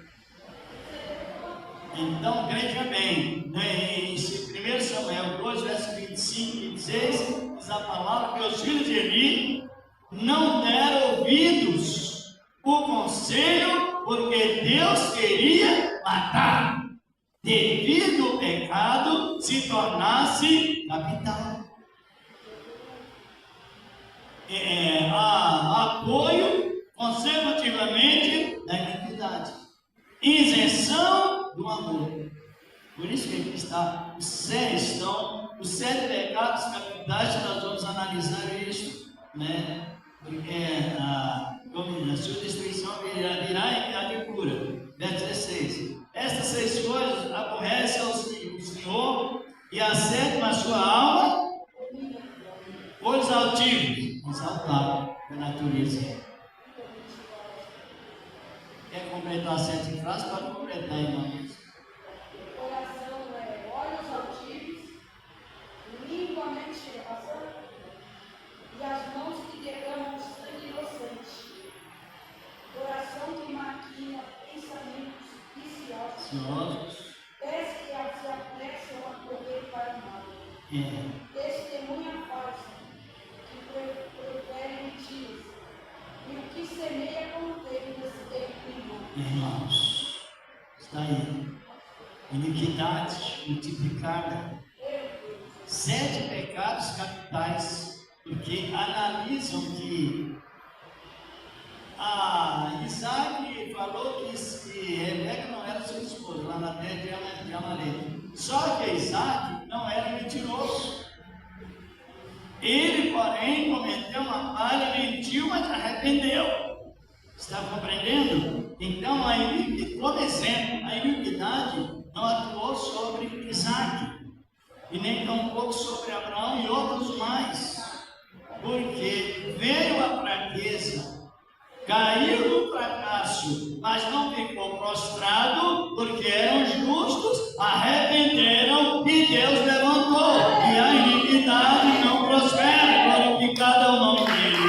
Então, veja bem, em 1 Samuel 2, versos 25 e 26, diz a palavra que os filhos de Eli não deram ouvidos o conselho, porque Deus queria matar, devido ao pecado se tornasse apoio consecutivamente da iniquidade, isenção do amor. Por isso que aqui está os 7 pecados capitais que nós vamos analisar isso, né? Porque a sua destruição virá e cura. Verso 16. Estas 6 coisas aborrece o Senhor, e a 7ª a sua alma, os altivos, exaltado pela natureza. Quer completar 7 frases? Pode completar, irmãos. O coração é olhos altivos, língua mentirosa, e as mãos que derramam sangue inocente. Coração que maquina pensamentos viciosos. Pés que se apressam a correr para o mal. Testemunha falsa, que profere mentiras. E o que semeia contém nesse tempo. Irmãos, está aí. Iniquidade multiplicada. 7 pecados capitais, porque analisam que Isaac falou que Rebeca não era sua esposa, lá na terra de Amalek. Só que Isaac não era mentiroso. Ele, porém, cometeu uma falha, mentiu, mas arrependeu. Está compreendendo? Então, como exemplo, a iniquidade não atuou sobre Isaac, e nem tampouco sobre Abraão e outros mais, porque veio a fraqueza, caiu no fracasso, mas não ficou prostrado, porque eram justos, arrependeram e Deus levantou, e a iniquidade não prospera, glorificado é o nome dele.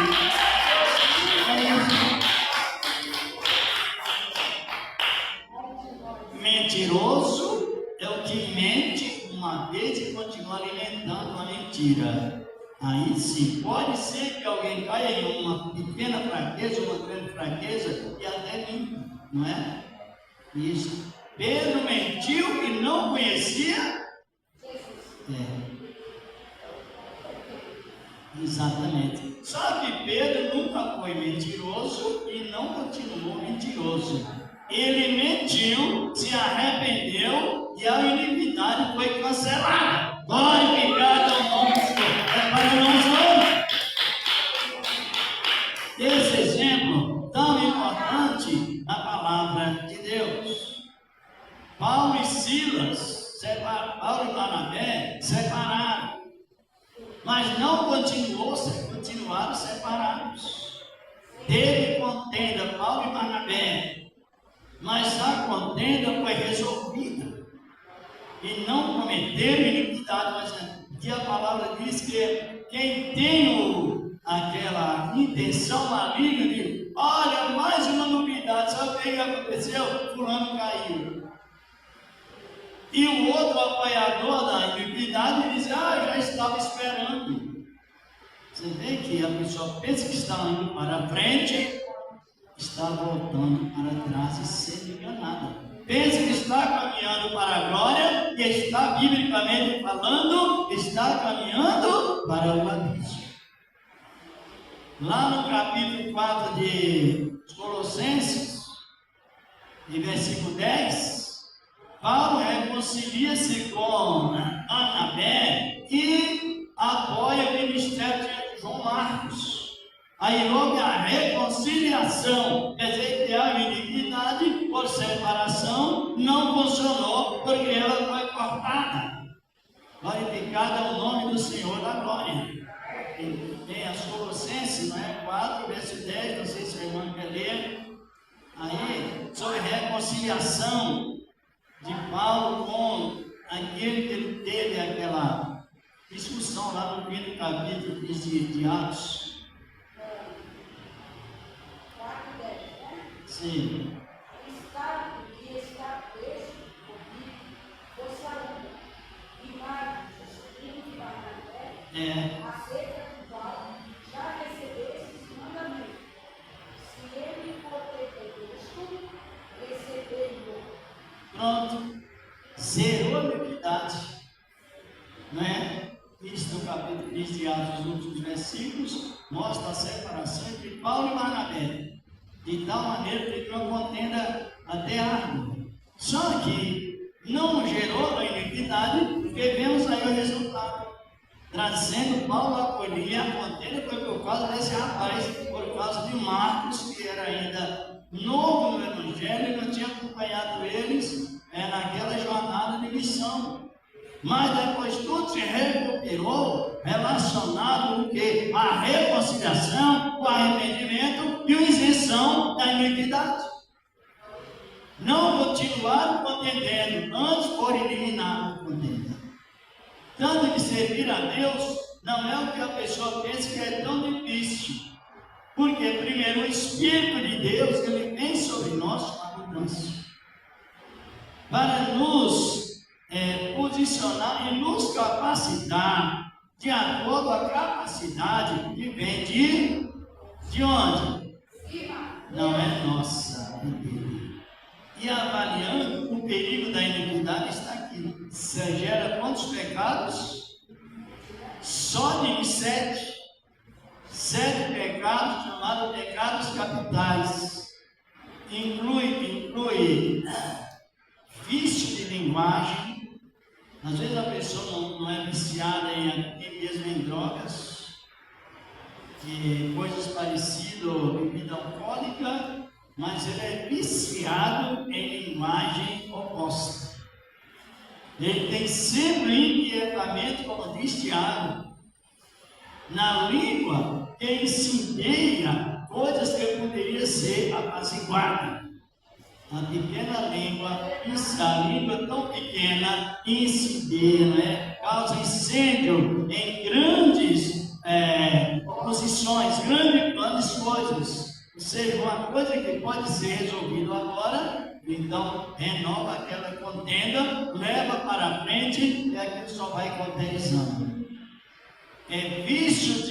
Mentiroso é o que mente uma vez e continua alimentando a mentira. Aí sim, pode ser que alguém caia em uma pequena fraqueza, uma grande fraqueza, e até minta, não é? Isso. Pedro mentiu e não conhecia. Exatamente. Só que Pedro nunca foi mentiroso e não continuou mentiroso. Ele mentiu, se arrependeu e a iniquidade foi cancelada. Glorificado é o nome do Senhor. É para nós hoje. Esse exemplo tão importante na palavra de Deus. Paulo e Silas, Paulo e Barnabé, separaram. Mas não continuaram separados. Teve contenda, Paulo e Barnabé. Mas a contenda foi resolvida. E não cometeram iniquidade, mas que a palavra diz que quem tem aquela intenção maligna de, olha, mais uma novidade, sabe o que aconteceu? Fulano caiu. E o outro apoiador da iniquidade diz, já estava esperando. Você vê que a pessoa pensa que está indo para frente, está voltando para trás e sendo enganada. Pensa que está caminhando para a glória e está, biblicamente falando, está caminhando para o abismo. Lá no capítulo 4 de Colossenses, de versículo 10, Paulo reconcilia-se com Anabé e apoia o ministério de João Marcos. Aí houve a reconciliação, quer dizer que a iniquidade por separação não funcionou, porque ela foi cortada. Glorificado é o nome do Senhor da glória. Tem as Colossenses, não é? 4, verso 10, não sei se o irmão quer ler. Aí, sobre reconciliação de Paulo com aquele que ele teve aquela discussão lá no fim do capítulo de Atos. 4:10, né? Sim. Estado que está preso comigo, foi saúde, e Marcos, filho de Barnabé, acerca do qual já recebestes mandamento. Se ele for preteristo, recebei-o. Pronto. Zerou a iniquidade. Não é? Isso no capítulo 15 de Atos, os últimos versículos, mostra a separação entre Paulo e Barnabé, de tal maneira que criou contenda até árdua. Só que não gerou a iniquidade, porque vemos aí o resultado. Trazendo Paulo a acolher a contenda foi por causa desse rapaz, por causa de Marcos, que era ainda novo no Evangelho e não tinha acompanhado eles naquela jornada de missão. Mas depois tudo se recuperou, relacionado com o quê? A reconciliação, o arrependimento e a isenção da iniquidade. Não continuaram contendendo, antes foram eliminados a contenda. Tanto que servir a Deus não é o que a pessoa pensa que é tão difícil. Porque primeiro o Espírito de Deus, ele vem sobre nós com abundância. Para nos posicionar e nos capacitar de acordo com a capacidade que vem de onde? Não é nossa, é dele. E avaliando o perigo da iniquidade está aqui. Você gera quantos pecados? Só de 7. 7 pecados chamados pecados capitais. Inclui vício de linguagem. Às vezes a pessoa não é viciada mesmo em drogas, e coisas parecidas, bebida alcoólica, mas ele é viciado em linguagem oposta. Ele tem sempre inquietamento, como diz Tiago. Na língua, ele incendeia coisas que poderiam ser apaziguadas. A pequena língua, a língua tão pequena, incendeia, causa incêndio em grandes oposições, grandes coisas. Ou seja, uma coisa que pode ser resolvida agora, então renova aquela contenda, leva para frente e aquilo só vai conterizando. É vício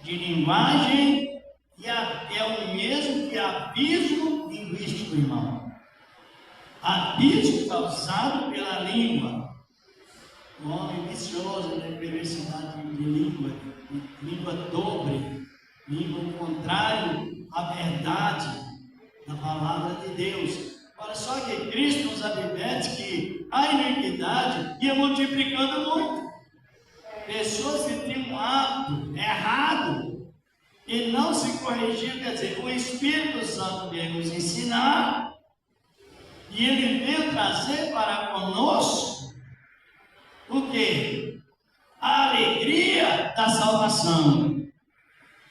de linguagem. E é o mesmo que abismo linguístico, irmão. Abismo causado pela língua. O homem vicioso, perversidade de língua dobre, língua contrário à verdade da palavra de Deus. Olha só que Cristo nos adverte que a iniquidade ia multiplicando muito. Pessoas que tinham um hábito errado e não se corrigiu, quer dizer, o Espírito Santo veio nos ensinar e ele veio trazer para conosco o quê? A alegria da salvação.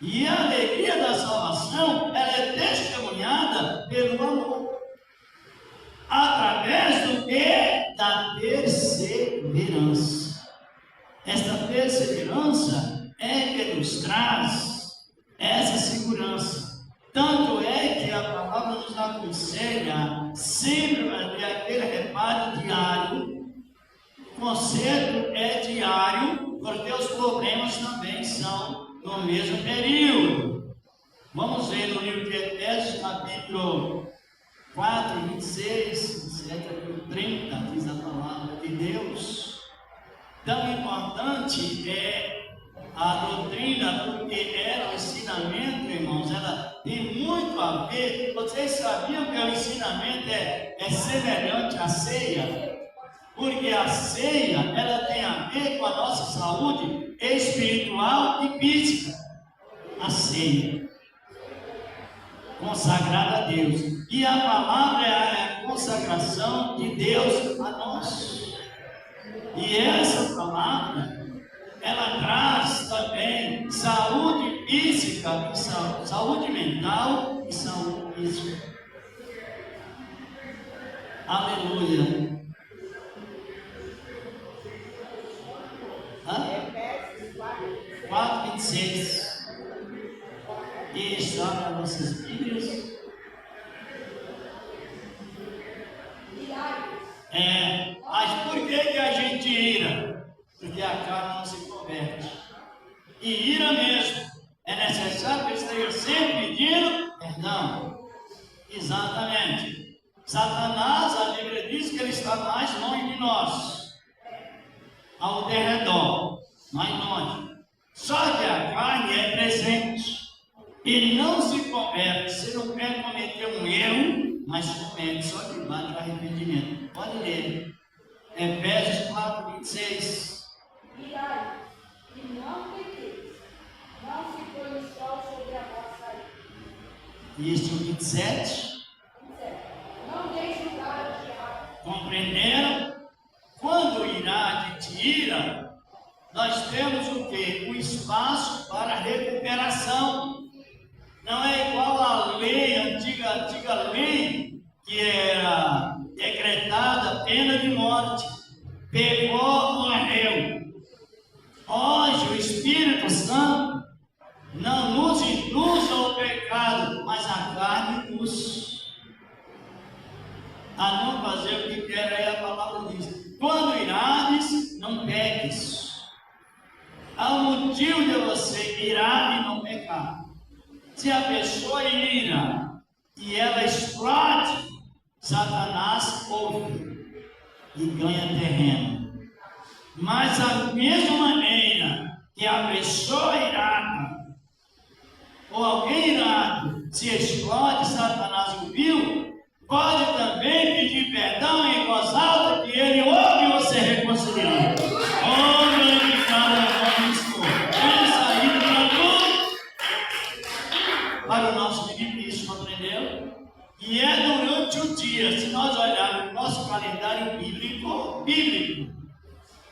E a alegria da salvação, ela é testemunhada pelo amor. Através do quê? Da perseverança. Esta perseverança é que nos traz essa segurança. Tanto é que a palavra nos aconselha sempre a ter aquele reparo diário. O conserto é diário, porque os problemas também são no mesmo período. Vamos ver no livro de Efésios, capítulo 4, 26, 30, diz a palavra de Deus. Tão importante é a doutrina, porque o ensinamento, irmãos, ela tem muito a ver. Vocês sabiam que o ensinamento é semelhante à ceia? Porque a ceia, ela tem a ver com a nossa saúde espiritual e física. A ceia, consagrada a Deus. E a palavra é a consagração de Deus a nós. E essa palavra, ela traz também saúde física, saúde mental e saúde física. Aleluia. 4:26. Isso, abra nossas Bíblias. Mas por que a gente ira? Porque a carne não se converte. E ira mesmo. É necessário que esteja sempre pedindo perdão. Exatamente. Satanás, a Bíblia diz que ele está mais longe de nós, ao derredor, mais longe. Só que a carne é presente. Ele não se converte, se não quer cometer um erro, mas comete, só que bate o arrependimento. Pode ler. Efésios 4, 26. Mirai, e não pequeis, não se põe o sol sobre a vossa ira. Isso, 27. Não deixe lugar ao diabo. Compreenderam? Quando irá de ira, nós temos o quê? O espaço para recuperação. Não é igual à lei, antiga lei, que era decretada pena de morte. Pegou, morreu. Hoje o Espírito Santo não nos induz ao pecado, mas a carne nos a não fazer o que quer. Aí a palavra diz: quando irades, não peques. Há um motivo de você irar e não pecar. Se a pessoa ira e ela explode, Satanás ouve e ganha terreno. Mas da mesma maneira que a pessoa irada ou alguém irado se explode, Satanás ouviu, pode também pedir perdão em voz alta, que ele ouve e você reconciliar. Para o nosso benefício, compreendeu? E é durante o dia, se nós olharmos o nosso calendário bíblico,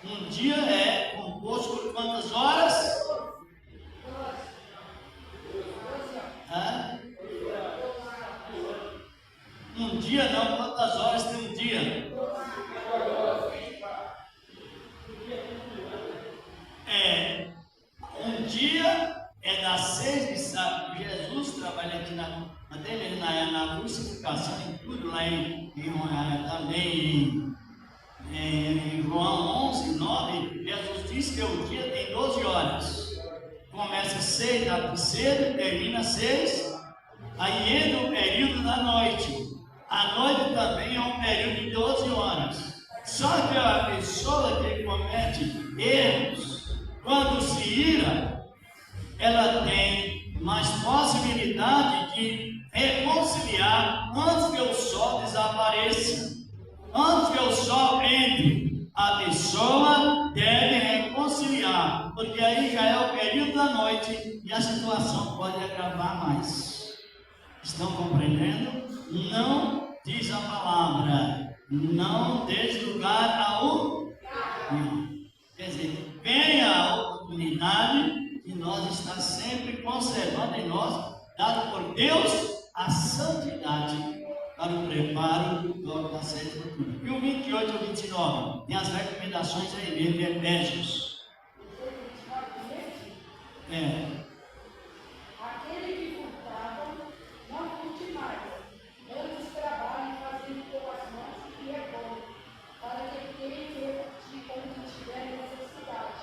um dia é composto por quantas horas? Um dia não, quantas horas tem um dia? Um dia é das 6 de sábado. Jesus trabalha aqui na crucificação e tudo lá também em João 11, 9. Jesus diz que o dia tem 12 horas. Começa 6 da cedo e termina 6. Aí entra o período da noite. A noite também é um período de 12 horas. Só que a pessoa que comete erros, quando se ira, ela tem mais possibilidade de reconciliar antes que o sol desapareça. Antes que o sol entre, a pessoa deve reconciliar, porque aí já é o período da noite e a situação pode agravar mais. Estão compreendendo? Não diz a palavra, não dê lugar ao não. Quer dizer, venha a oportunidade de nós estar sempre conservando em nós, dado por Deus, a santidade para o preparo da sétima cultura. E o 28 ao 29, tem as recomendações aí mesmo de Efésios. Aquele que furtava, não furte mais. Antes trabalhe fazendo boas mãos, que é bom, para que tenha que repartir quando tiver necessidade.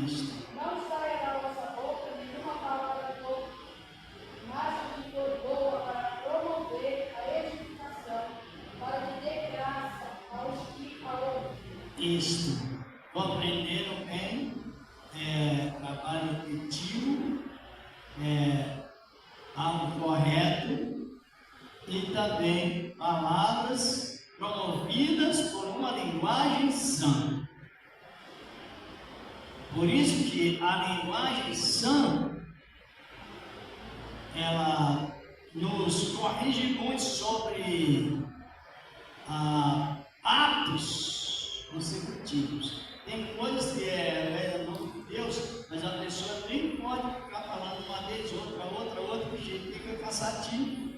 Isso. Não saia da vossa boca nenhuma palavra torpe, mas o que for boa para promover a edificação, para que dê graça aos que a ouvem. Isto. Compreenderam bem? Trabalho efetivo, algo correto e também palavras promovidas por uma linguagem sã. Por isso que a linguagem sã, ela nos corrige muito sobre atos consecutivos. Tem coisas que é nome de Deus, mas a pessoa nem pode ficar falando uma vez, outra, do jeito, fica cansativo.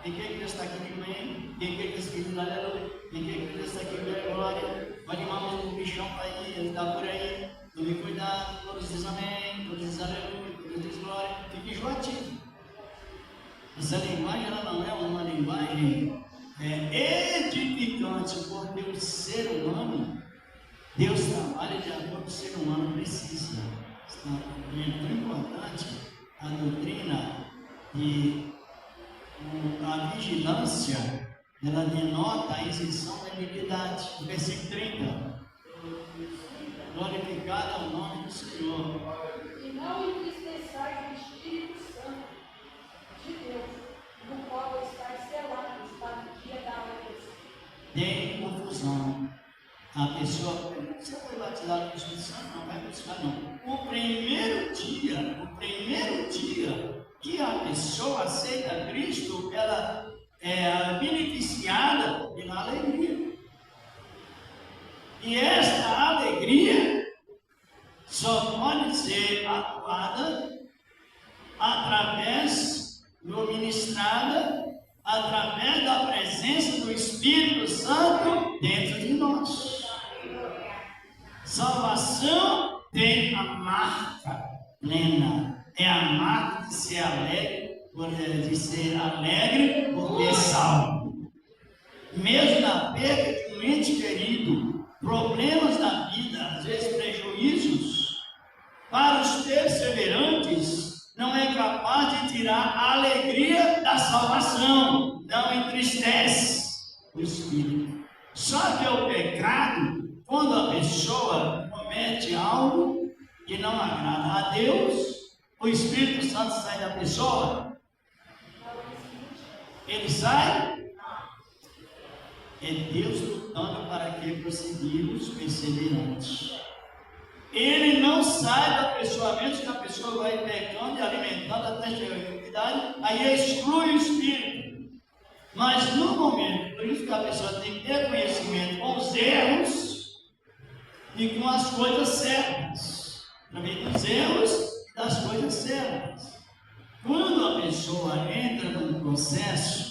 Tem que a igreja está aqui de manhã, tem que a igreja está aqui de aleluia, tem que a igreja está aqui de glória, vai animar um bichão para ir, ele está por aí, tome cuidado, todos dizem amém, todos dizem aleluia, todos dizem glória, fica enjoativo. Essa linguagem ela não é uma linguagem edificante, porque o ser humano, Deus trabalha de acordo com o ser humano precisa. Está muito importante a doutrina de a vigilância ela denota a isenção da iniquidade. Versículo 30. Glorificado é o nome do Senhor. E não entristeçais o Espírito Santo de Deus, no qual estáis selados para o dia da alegria. Tem confusão. A pessoa, você foi batizado com o Espírito Santo? Não vai buscar, não. O primeiro dia que a pessoa aceita Cristo, ela é beneficiada pela alegria. E esta alegria só pode ser atuada ministrada através da presença do Espírito Santo dentro de nós. Salvação tem a marca plena, é a marca de ser alegre por ter salvo. Mesmo na perda de um ente querido, problemas da vida, às vezes prejuízos, para os perseverantes, não é capaz de tirar a alegria da salvação, não entristece o espírito. Só que é o pecado, quando a pessoa comete algo que não agrada a Deus, o Espírito Santo sai da pessoa, ele sai. É Deus lutando para que prosseguimos perseverantes. Ele não sai da pessoa, a menos que a pessoa vai pecando e alimentando até chegar à iniquidade, aí exclui o Espírito. Mas no momento, por isso que a pessoa tem que ter conhecimento com os erros e com as coisas certas. Também dos erros e das coisas certas. Quando a pessoa entra num processo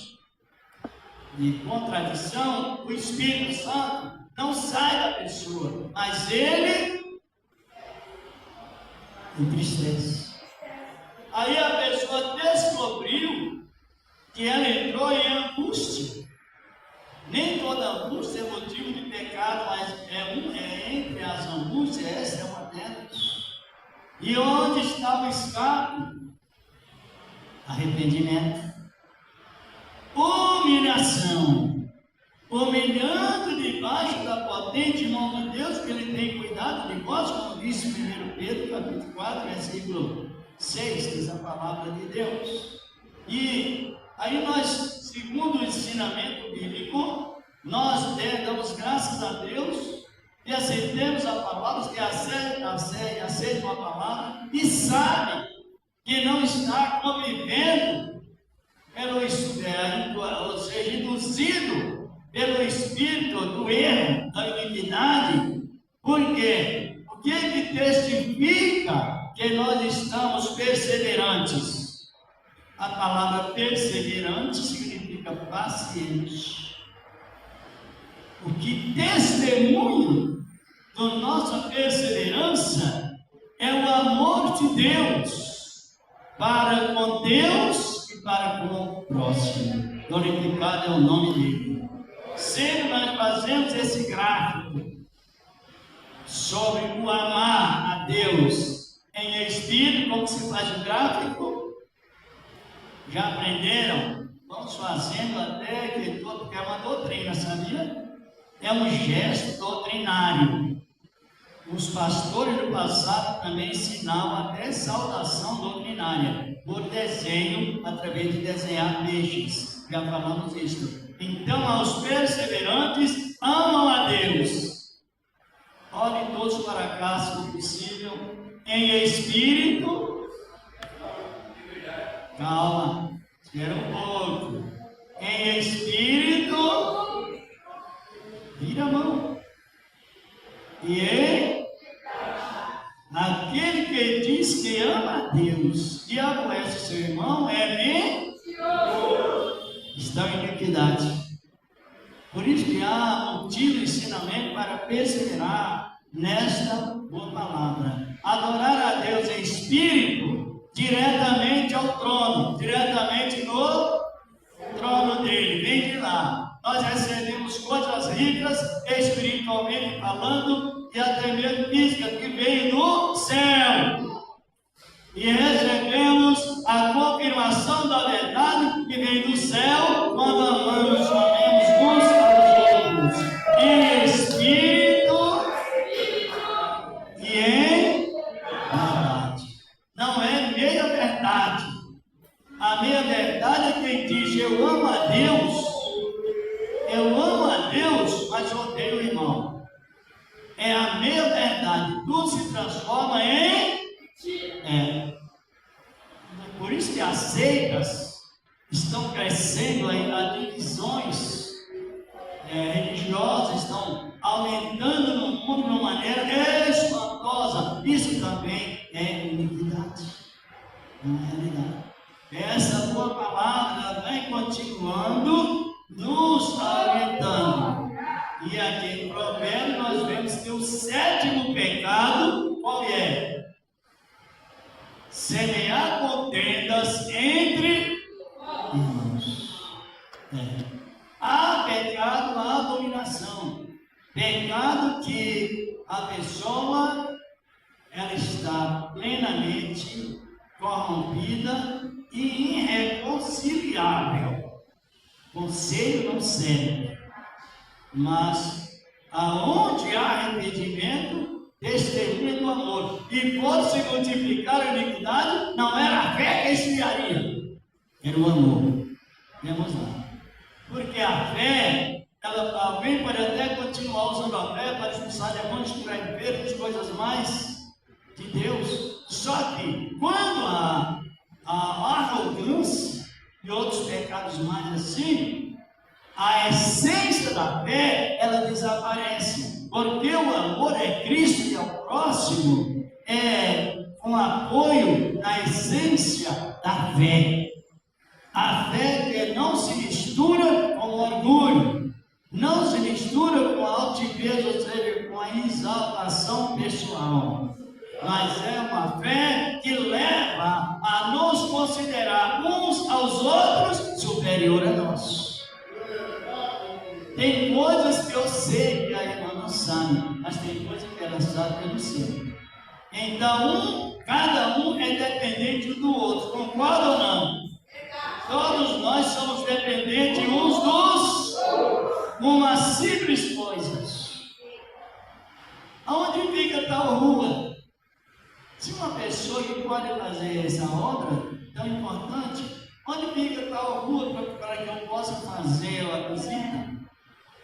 de contradição, o Espírito Santo não sai da pessoa, mas ele entristece. Aí a pessoa descobriu que ela entrou em angústia. Nem toda angústia é motivo de pecado, mas é entre as angústias, essa é uma delas. E onde está o escape? Arrependimento. Humilhação, humilhando debaixo da potente mão de Deus, que Ele tem cuidado de nós, como disse 1 Pedro, capítulo 4, versículo 6, diz a palavra de Deus. E aí nós, segundo o ensinamento bíblico, nós damos graças a Deus e aceitemos a palavra, que aceitam a palavra e sabem que não está convivendo ou seja, induzido pelo espírito do erro, da iniquidade. Por quê? O que testifica que nós estamos perseverantes? A palavra perseverante significa paciente. O que testemunha da nossa perseverança é o amor de Deus para com Deus e para com o próximo. Glorificado é o nome dele. Sempre nós fazemos esse gráfico sobre o amar a Deus em espírito. Como se faz o gráfico? Já aprenderam? Vamos fazendo até que todo, que é uma doutrina, sabia? É um gesto doutrinário. Os pastores do passado também ensinavam até saudação doutrinária, por desenho, através de desenhar peixes. Já falamos isso. Então, aos perseverantes, amam a Deus. Olhem todos para cá, se possível, em espírito. Calma, espera um pouco. Em espírito, vira a mão. E em aquele que diz que ama a Deus e aborrece seu irmão é mentiroso. Está em iniquidade. Por isso que há motivo de ensinamento para perseverar nesta boa palavra. Adorar a Deus em espírito, diretamente ao trono, diretamente no trono dele. Vem de lá. Nós recebemos coisas ricas, espiritualmente falando, e até mesmo física, que vem do céu. E recebemos a confirmação da verdade que vem do céu, quando amamos somente e em verdade. Não é meia verdade. A meia verdade é quem diz: eu amo a Deus, mas odeio o irmão. É a meia verdade. Tudo se transforma em Por isso que as seitas estão crescendo, as divisões religiosas estão aumentando no mundo de uma maneira espantosa. Isso também é iniquidade, não é realidade. Essa boa palavra vem continuando nos orientando. E aqui em Provérbios nós vemos que o sétimo pecado, qual é? Semear contendas entre irmãos. Há pecado, há dominação. Pecado que a pessoa ela está plenamente corrompida e irreconciliável. Conselho não serve, mas aonde há arrependimento, testemunha do amor. E por se multiplicar a iniquidade, não era a fé que esfriaria, era o amor. Vamos lá. Porque a fé, alguém pode até continuar usando a fé para expulsar demônios, curar enfermos, coisas mais de Deus. Só que quando a arrogância e outros pecados mais assim, a essência da fé, ela desaparece. Porque o amor é Cristo e é o próximo, com apoio na essência da fé. A fé que não se mistura com orgulho, não se mistura com a altivez, ou seja, com a exaltação pessoal. Mas é uma fé que leva a nos considerar uns aos outros superior a nós. Tem coisas que eu sei que a irmã não sabe, mas tem coisas que ela sabe que eu não sei. Então, cada um é dependente do outro, concorda ou não? Todos nós somos dependentes uns dos outros. Uma simples coisa. Aonde fica tal rua? Se uma pessoa que pode fazer essa obra tão importante, onde fica tal rua para que eu possa fazer a visita?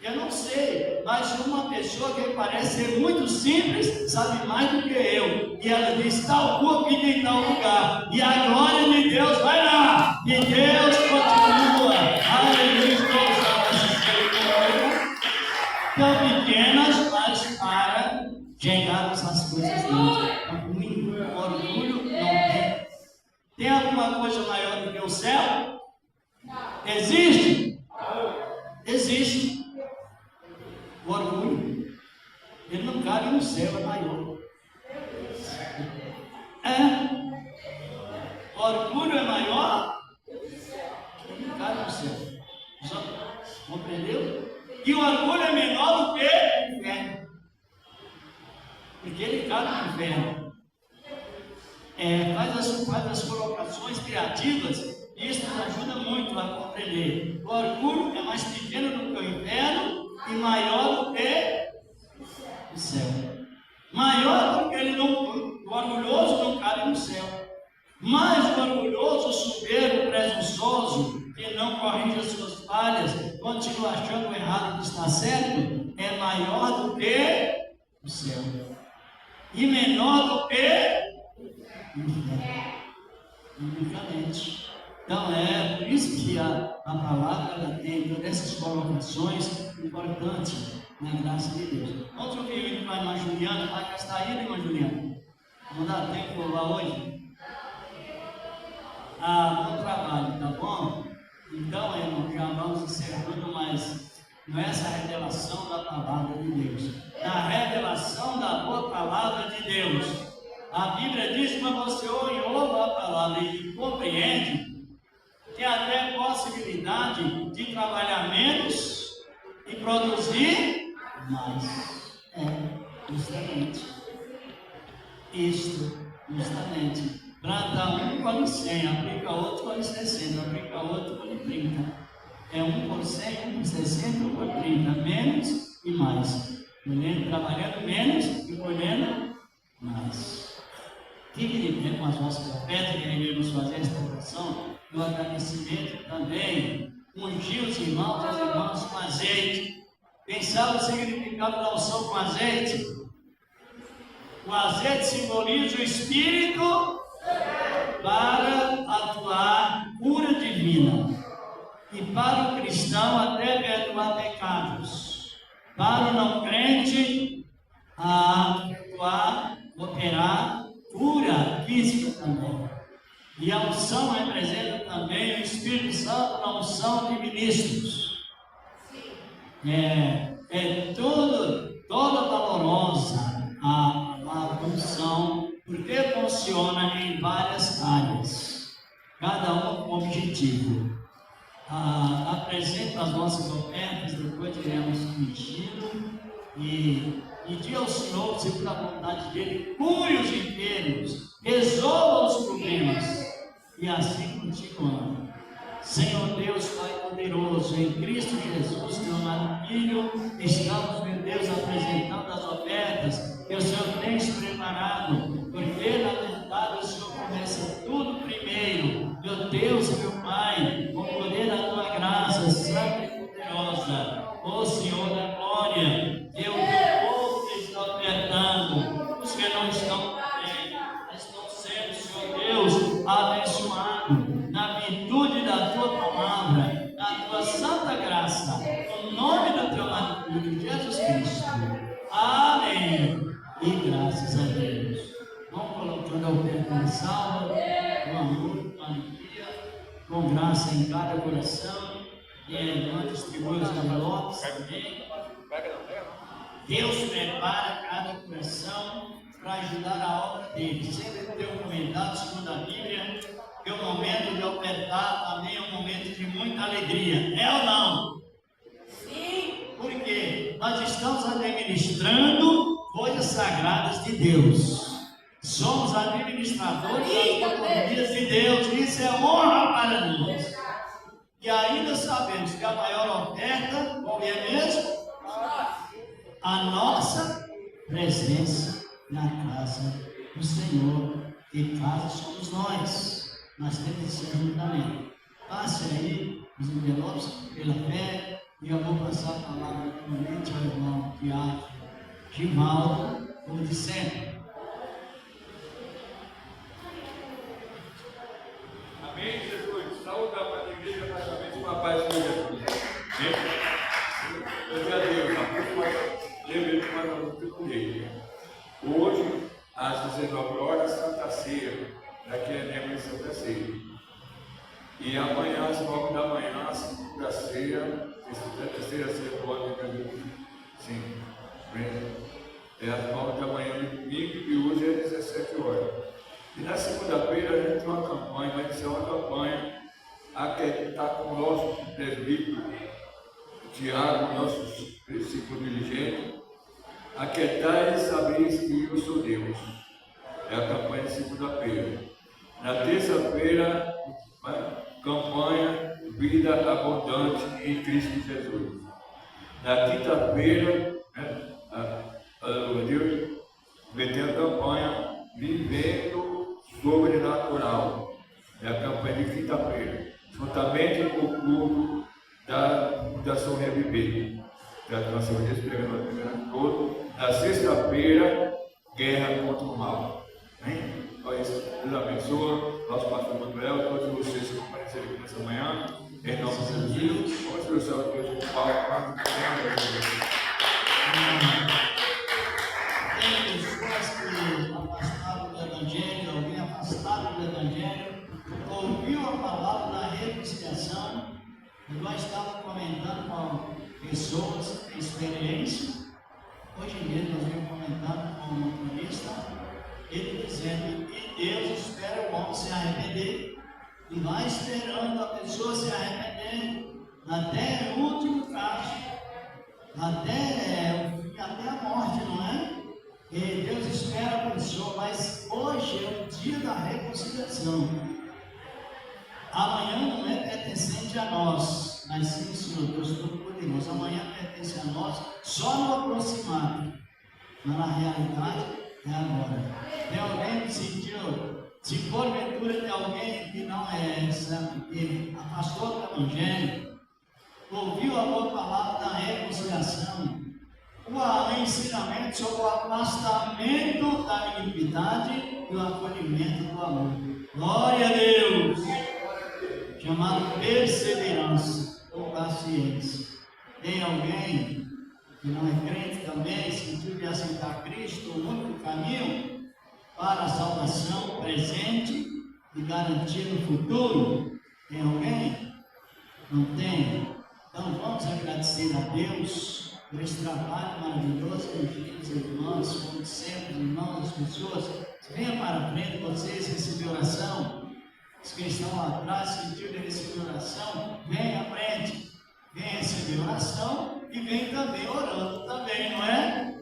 Eu não sei, mas uma pessoa que parece ser muito simples sabe mais do que eu. E ela diz: tal rua fica em tal lugar. E a glória de Deus vai lá. E Deus continua. Aleluia. Tão pequenas, mas para chegarmos às coisas de Deus. O orgulho não tem. Tem alguma coisa maior do que o céu? Existe? Existe. O orgulho, ele não cabe no céu, é maior. O orgulho é maior, ele não cabe no céu. Só compreendeu? E o orgulho é menor do que o inferno, porque ele cabe no inferno. Faz as colocações criativas, e isso nos ajuda muito a compreender. O orgulho é mais pequeno do que o inferno e maior do que o céu. Maior porque o orgulhoso não cabe no céu. Mas o orgulhoso, o soberbo, o presunçoso, que não corrige as suas falhas, continua achando o errado que está certo, é maior do que o céu. E menor do que o inferno. Unicamente. Então por isso que a palavra ela tem todas essas colocações importantes na graça de Deus. Vamos ouvir o hino para a irmã Juliana. Vai gastar aí, irmã Juliana? Não dá tempo lá hoje? Bom trabalho, tá bom? Então, irmão, já vamos encerrando, mas não é essa revelação da palavra de Deus. Na revelação da boa palavra de Deus. A Bíblia diz que quando você ouve a palavra e compreende, tem até possibilidade de trabalhar menos e produzir mais. Justamente. Isto, justamente. Planta um, colhe 100, aplica outro, colhe 60, aplica outro, colhe 30. É 1 por 100, 1 por 60, 1 por 30. Menos e mais. Trabalhando menos e colhendo Mas fique de pé com as vossas ofertas, que iremos fazer esta oração e o agradecimento também. Ungir os irmãos e as irmãs com azeite. Quem sabe o significado da unção com azeite? O azeite simboliza o Espírito para atuar cura divina. E para o cristão até perdoar pecados. Para o não crente, atuar, operar cura física também. E a unção representa também o Espírito Santo na unção de ministros. Toda valorosa a unção, porque funciona em várias áreas, cada uma com objetivo. Apresento as nossas ofertas, depois iremos pedindo e pedir ao Senhor, segundo a vontade dele, cure os enfermos, resolva os problemas e assim continuando. Senhor Deus, Pai poderoso, em Cristo Jesus, teu amado Filho, estamos, meu Deus, apresentando as ofertas que o Senhor tem preparado, porque na verdade o Senhor começa tudo primeiro, meu Deus e meu Pai, com o poder da tua graça santa e poderosa, ó Senhor da glória, eu o povo que está ofertando, os que não estão bem, estão sendo, Senhor Deus, abençoados na virtude da tua palavra, na tua santa graça, no nome do teu amado Filho Jesus Cristo. Amém. E graças a Deus. Vamos colocando a oferta na salva, com amor, com alegria, com graça em cada coração. E a irmã distribui os envelopes também. Deus prepara cada coração para ajudar a obra dele. Sempre tem um comentário, segundo a Bíblia, que o momento de ofertar também é um momento de muita alegria. É ou não? Sim. Porque nós estamos administrando coisas sagradas de Deus. Somos administradores das autonomias de Deus. Isso é honra para nós. E ainda sabemos que a maior oferta, qual é mesmo? A nossa presença na casa do Senhor. E casa somos nós. Nós temos que ser juntamente. Passe aí os envelopes pela fé. E eu vou passar a palavra novamente ao irmão Tiago Givaldo, como de sempre. Amém, Jesus. Saúde a igreja, praticamente com a paz de Jesus. Glória a Deus. Lembrei mais uma luta com ele. Hoje, às 19 horas, Santa Ceia. Daqui a lembra de Santa Ceia. E amanhã, às 9 da manhã, segunda ceia, terceira ceia do ano, sim, é às 9 da manhã de domingo e hoje é 17 horas. E na segunda-feira a gente tem uma campanha, vai ser uma campanha a que está com o nosso presbítero, Tiago, nosso discípulo diligente, aquietai e sabeis que eu sou Deus. É a campanha de segunda-feira. Na terça-feira, campanha Vida Abundante em Cristo Jesus. Na quinta-feira, Deus vai ter a campanha Vivendo Sobrenatural. É a campanha de quinta-feira. Juntamente com o culto da Fundação Reviver. Da nossa vez pregando a primeira todo. Na sexta-feira, Guerra contra o Mal. Amém? Deus abençoe, nosso pastor Manuel, todos vocês que apareceram aqui nessa manhã, em nome de Jesus, vamos cruzar o Deus com o Paulo, Tem pessoas que afastaram do Evangelho, alguém afastado do Evangelho, ouviu a palavra da reconciliação, e nós estávamos comentando com pessoas que têm experiência. Hoje mesmo nós vimos comentando com um motorista, ele dizendo que Deus espera o homem se arrepender e vai esperando a pessoa se arrepender até o último caso, até a morte, não é? E Deus espera a pessoa, mas hoje é o dia da reconciliação. Amanhã não é pertencente a nós, mas sim, Senhor Deus Todo-Poderoso. Amanhã pertence a nós só no aproximar, mas na realidade é agora. Se porventura tem alguém que não é santo, que afastou do Evangelho, ouviu a boa palavra da reconciliação, o ensinamento sobre o afastamento da iniquidade e o acolhimento do amor. Glória a Deus! Chamado perseverança ou paciência. Tem alguém que não é crente também, sentiu de aceitar Cristo, o único caminho para a salvação presente e garantia no futuro? Tem alguém? Não tem? Então vamos agradecer a Deus por esse trabalho maravilhoso que os irmãos, como sempre, irmãos, as pessoas. Venha para frente, vocês receberam oração. Os que estão lá atrás, sentiu de receber oração, venha à frente. Vem receber oração e vem também orando também, não é?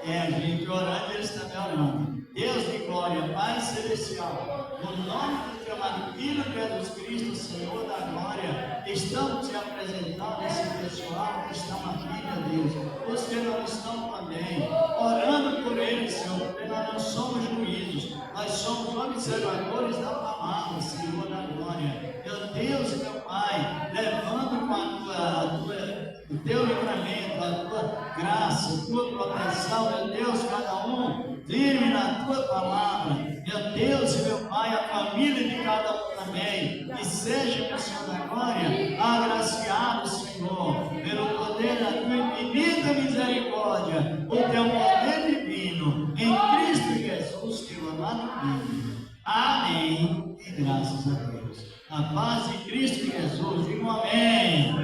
A gente orando e eles também orando. Deus de glória, Pai Celestial, no nome do teu amado Filho Jesus Cristo, Senhor da glória, estamos te apresentando esse pessoal que estão aqui, meu Deus, os que não estão também, orando por eles, Senhor, porque nós não somos juízes, nós somos observadores da palavra, Senhor da glória. Meu Deus e meu Pai, levando com o teu livramento, a tua graça, a tua proteção, meu Deus, cada um firme na tua palavra, meu Deus e meu Pai, a família de cada um também, que seja, meu Senhor da glória, agraciado, Senhor, pelo poder da tua infinita misericórdia, o teu poder divino, em Cristo Jesus, teu amado Filho. Amém, e graças a Deus. A paz de Cristo Jesus, digo amém.